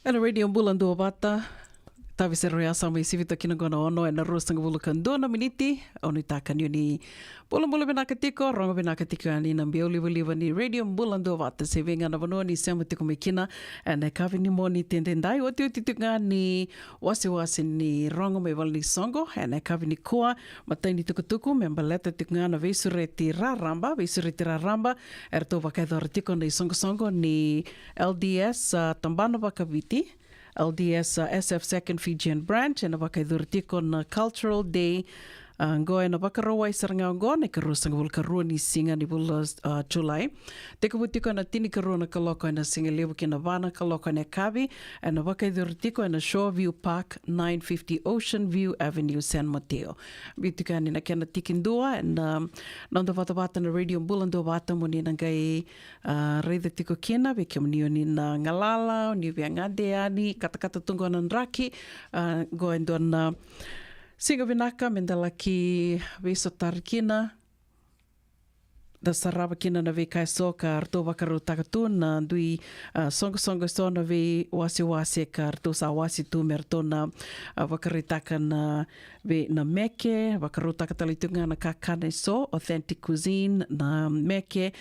Ela radio Bulan Dua Vata. Tavi se roia sama I sivita kina gona ono e na rosanga bulukan dona miniti. Onu takan yuni bula bena katiko, ronga bena katiko ani na mbio liva ni radio Bulan Dua Vata. Se venga na vanua ni sema tiko me kina. E na kavi ni mo ni tendendai. Oti tuka ni wasi ni ronga me wal ni songo. E na kavi ni kua. Matai ni tukutuku. Me mbaleta tuka na veisureti raramba. Erto wakaidora tiko na songo ni LDS Tambana Wakaviti. LDS SF Second Fijian Branch na wakaidurtiko na Cultural Day ngoe na wakaroa I saranga ngo ne karusanga bul karua ni singa ni bul July. Teka butiko na tini karua na kaloko na singa lewu ki na vana kaloko na kavi na wakaidurtiko na Shoreview Park 950 Ocean View Avenue San Mateo. Butiko ni na kena tikindua na nanda wata na radio Bulan Dua Vata mo ni na gai reida tiko kena veke mnio ni na ngalala ni via ngade ani kata tungo na nraki ngoe ndo na singa vinaka mendala ki viso tarkina da sarava kina na ve kai soka arto wakaru takatu na dui songo so na ve wasi ka arto sa wasi tu merto na wakaru na ve na meke wakaru takatalitunga na kakane so authentic cuisine na meke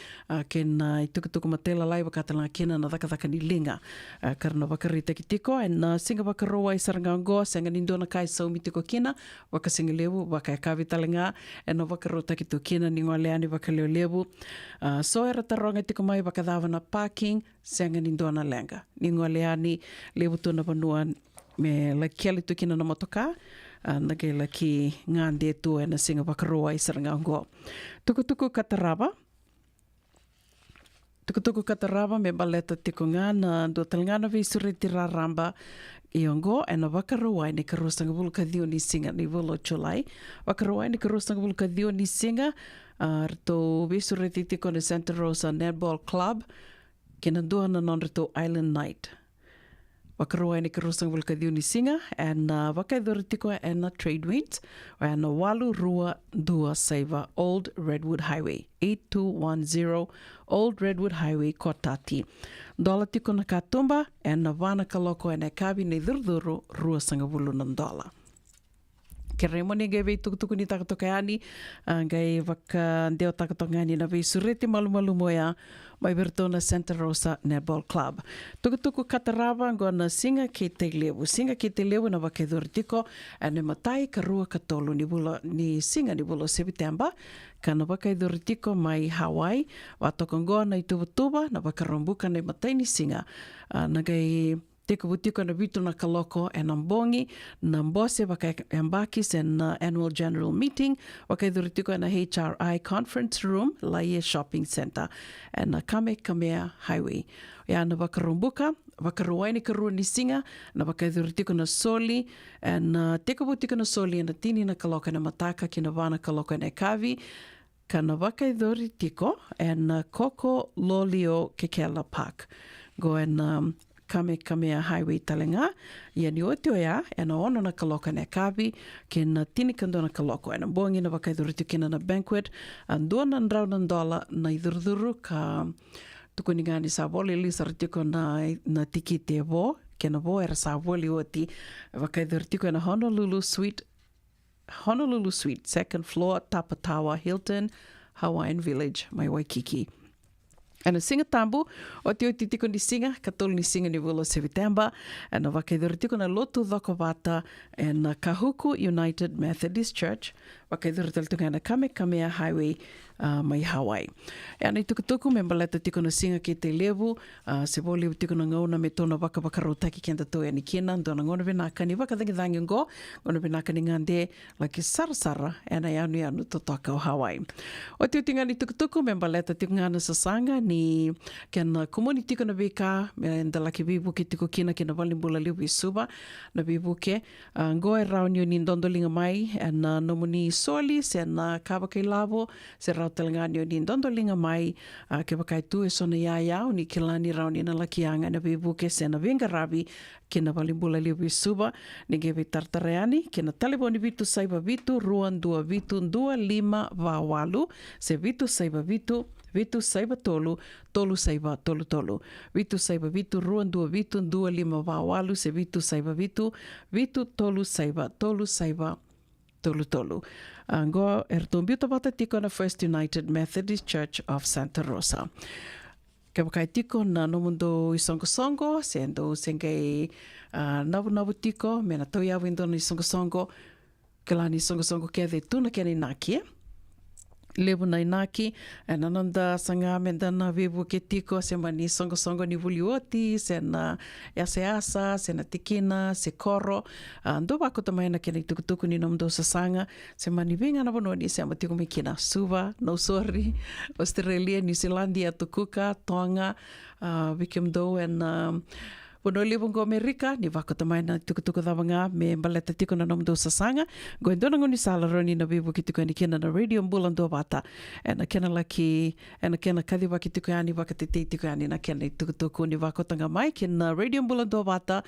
ken itukutuku matela lai wakatala kina na taka ni linga karna wakaru takitiko na singa wakaru I sarangango sanga nindo na kai so mitiko kina wakasinga lewu wakakavi talenga na wakaru takitu kina ni ngaleani wakaleo so era taronga tiko mai wakadawa na parking sanga nindo na lenga ni ngoleani lewu tona vanua me la kiali tukina na motoka nage la ki ngande tu na singa wakaroa I sarangango tukutuku kataraba me baleta tiko ngana do talngana vi suriti raramba Iongo and wakarawai ni karosanga vulkadio ni singa ni volo July. Wakarawai ni karosanga vulkadio ni singa to visu retitiko ni Santa Rosa Netball Club kina duana non to Island Night. Wakarawai ni karosanga vulkadio ni singa and wakaidhoritiko and trade winds and walu rua dua saiva Old Redwood Highway 8210 Old Redwood Highway Kotati. Dola tiko na katumba and na vana kaloko and kabi ni durduru rua sangavulu ng dola. Kere mo ni gawin tukutuku ni takatokayani gay waka deo takatokayani na vay sureti malu-malu moya may berto na Santa Rosa Netball Club. Tukutuku katarava go na singa kite lewu na wakidurtiko ane matai karua katolu ni singa ni bulo September kana wakidurtiko mai Hawaii watokongo na itubutuba na wakarombuka na matai ni singa na gay teko butiko na vitu na kaloko e nambongi na mbose waka embaki sen annual general meeting waka idhuritiko na HRI conference room Laie shopping center na Kamehameha highway ya na wakarumbuka wakaruwaini karua ni singa na waka idhuritiko na soli na teko butiko na soli na tini na kaloko na mataka kina wana kaloko na kavi kana waka idhuritiko na Koko Lolio Kekela Park go and Kamehameha Highway talenga ia ni otio ya na ono na kaloko na kavi kena tinikando na kaloko na bongi na wakaidhuritu kena na banquet andona ndrau na dola na idhurduru ka tukuningani sa voli li sartiko na tikite vo kena vo era sa voli oti wakaidhuritu na Honolulu Suite second floor Tapatawa Hilton Hawaiian Village mai Waikiki. Ana singa tambu, o te tiko ni singa, katolu ni singa ni volo September, ana wakaidhurutiko na lotu dhokowata na Kahuku United Methodist Church, wakaidhurutiko na Kamehameha Highway mai Hawaii. Ana i tukutuku membaleta tiko na singa ki te levu, se voli tiko na ngauna me tona wakawakarotaki kenda toa ni kina, ndona ngona vinaka ni wakadhangi ngo, ngona vinaka ni ngande laki sarasara, ana yanu totoka o Hawaii. O te utinga ni tukutuku membaleta tiko ngana sasanga ni kena community ko na bika and laki bibuke tiko kina walimbula liu suba na bibuke ngoe raunio ni ndondolinga mai na nomuni soli se na kawakai lavo se rautelanganio ni ndondolinga mai ke wakai tu e sona yaya ni kilani rauni na lakianga na bibuke se na vingarabi kina walimbula liu suba ni gewe tartareani kina taliboni vitu saiba vitu ruan dua vitu dua lima vawalu se vitu saiba vitu saiba tolu, tolu saiba tolu tolu. Vitu saiba vitu, ruan dua lima vawalu, se vitu saiba vitu tolu saiba tolu tolu. Go ertombiuta bata tiko na First United Methodist Church of Santa Rosa. Kawakai tiko na nomundo isongo-songo, sendo sengai nabu tiko, mena toia windo na isongo-songo, kalani isongo-songo kede tuna kene nakie. Lebu na inaki and ananda sanga menda na vivu ke tiko se mani songo ni vulioti se na asa se na tikina se koro ando bako tamai na kene tukutuku ni nomdo sasanga se mani vinga na bononi se amatiko mikina Suva no sorry Australia New Zealandia tukuka Tonga Vikimdo and Pono livungo Amerika ni wako tamai na tukutuku dhavanga me mbaleta tiko na nomdo sasanga go endona ngoni sala roni na vivu ki tiko ni kena na radio mbulando bata ena kena laki ena kena kadhi waki tiko yani wakatete tiko yani na kena tukutuku ni wako tanga mai kena radio mbulando bata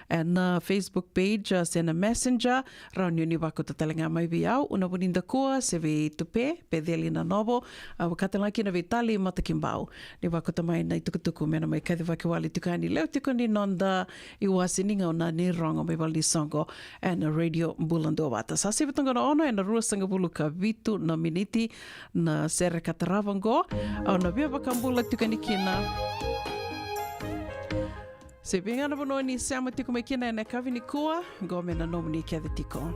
ena Facebook page sena messenger raunio ni wako tatalenga mai viau una buninda kua se vi tupe pedeli na novo wakatalaki na vitali matakimbau ni wako tamai na tukutuku mena mai kadhi waki wali tiko yani leo tiko ni da iwasininga ona ni rongo me vali songo and radio mbulando wata sa se vitonga ono and rua sanga buluka vitu na miniti na sere kataravango ona bia bakambula tukanikina se vinga na bono ni sama tiko mekina na kavini kua go me na nomni kia tiko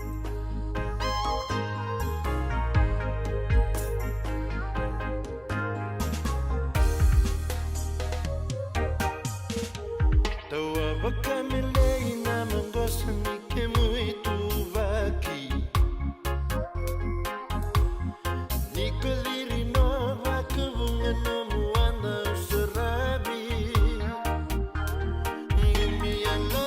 Wakamilei na mangosa nike muito vaki Nikoliri no vakavunga no muana serabi Ngimiana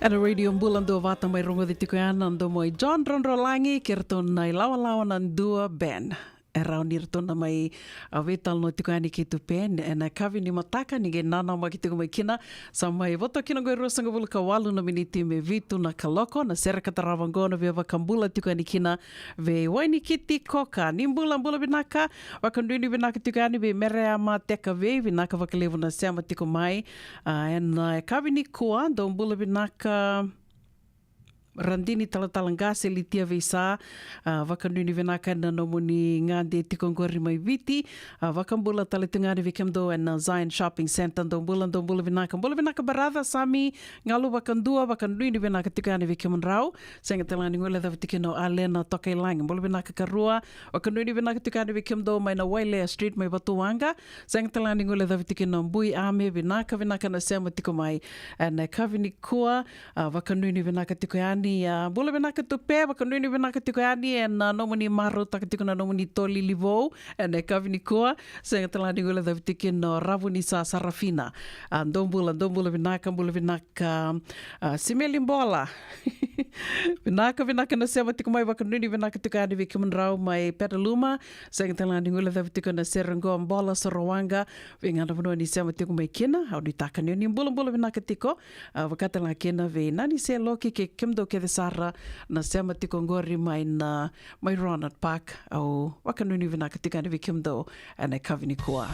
Ana radio mbulan dua vata mai rongo di tikuana ando moi John Ronrolangi kirton nai lawan dua band. Erau nirtona mai awetal no tikuani ki tu pen ena kavi ni mataka ni ge nana ma ki tu mai kina sa mai voto kina go rosanga bulu ka walu na miniti me vitu na kaloko na serka taravango na veva kambula tikuani kina ve waini kiti koka nimbula mbula binaka wakanduni binaka tikuani be mere ama teka ve binaka vakalevu na sema tiku mai ena kavi ni kua do mbula binaka Randini talatalangase li tia veisa vakanuni venaka na nomuni ngande tikongori mai viti vakambula taletungani vikemdo en Zion Shopping Center dombula venaka barada sami ngalu vakandua vakanuni venaka tikani vikemrau senga telani ngole da vitikino alena tokai lang mbula venaka karua vakanuni venaka tikani vikemdo mai na Wailea Street mai Batuanga senga telani ngole da vitikino mbui ame venaka na sema tiko mai en kavini kua vakanuni venaka tikani bula benaka tupe vakanuni benaka tikoani en nomuni maru takatikuna nomuni toli livou en kavini koa senga talani ngula da vitikino ravuni sa Sarafina dombula benaka simelimbola benaka na sema tiko mai vakanuni benaka tikoani vikimrau mai Petaluma senga talani ngula da vitikino Serangoa Mbola Sorowanga vengana vono ni sema tiko mai kina au ni takani ni bula benaka tiko vakatala kina ve nani se loki ke kimdo ke Sara na sema tikongori mai na mai Ronald Park au wakanuni vinaka tikani vikimdo ane kavini kua.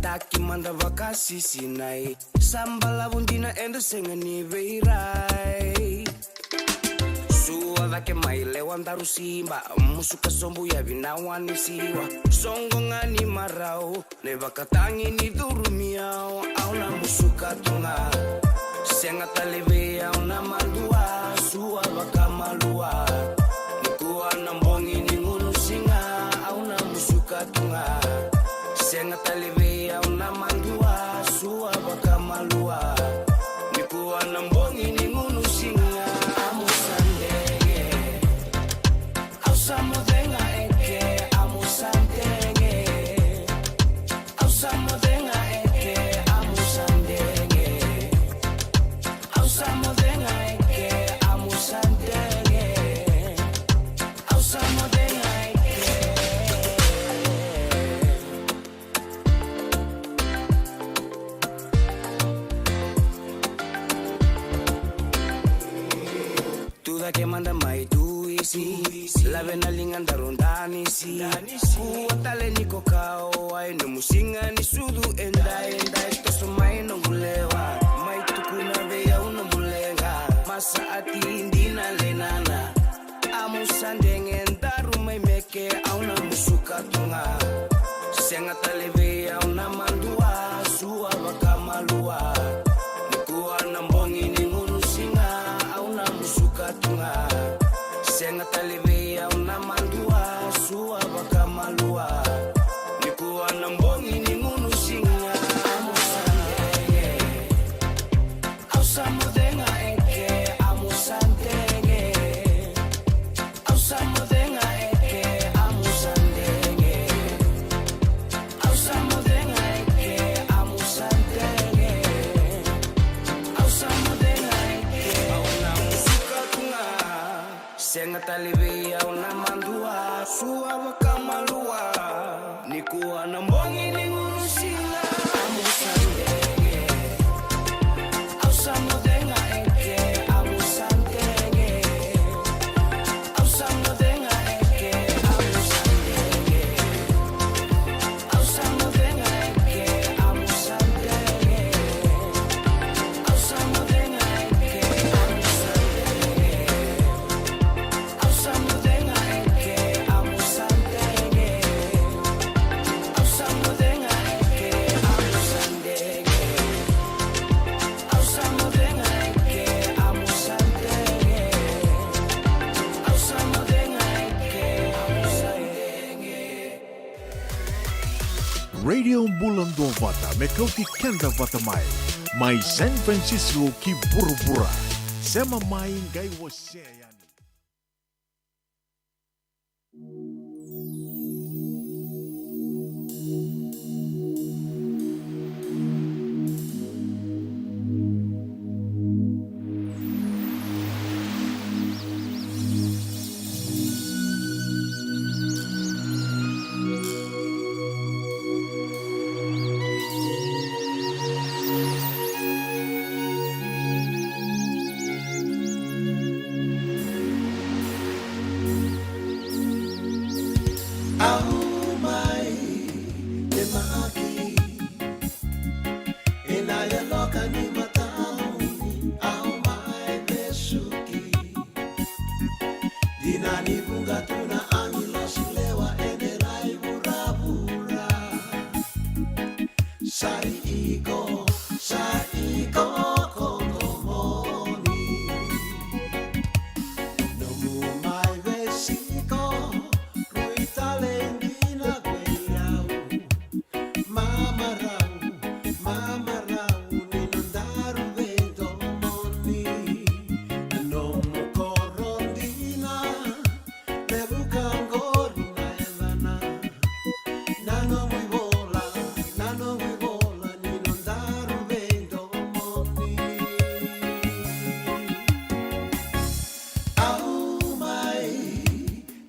taki manda vakasi sinai sambala vundina ende sengani veirai suwa vake maile wandaru simba musuka sombu ya vinawanisiwa songo ngani marau ne vakatangi ni durumiao auna musuka tunga senga taleve auna mandua suwa vakamalua nikuwa nambongi ni ngunu singa auna musuka tunga senga taleve auna mandua suwa vakamalua nikuwa nambongi ni ngunu singa que manda mai tuisi la vena linganda rondani si kuatale niko kao ai no musinga ni sudu endai to so mai no mulewa mai tukuna veya uno mulenga masa ati indina lenana amusandenge ndaru mai meke auna musuka tunga senga taleve auna mandua suwa bakamalua nikuwa nambongi ni ngunu singa auna musuka tunga senga taleve auna mandua suwa bakamalua nikuwa nambongi ni ngunu singa amusandenge ausamudenga eke amusandenge ausamudenga eke amusandenge ausamudenga eke amusandenge ausamudenga eke auna musuka tunga senga taleve auna mandua suwa bakamalua nikuwa nambongi ni ngunu singa amusandenge ausamudenga eke amusandenge ausamudenga eke amusandenge ausamudenga eke amusandenge ausamudenga eke amusandenge ausamudenga eke amusandenge ausamudenga eke amusandenge ausamudenga eke amusandenge ausamudenga eke amusandenge. Radio Bulando Vata Mekauti Kenda Vata Mai San Francisco ki Burubura Sema Mai Ngai Waseani.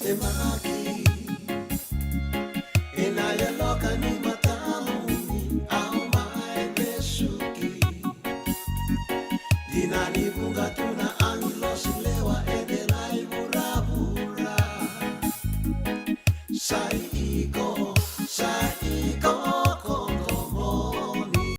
Temaki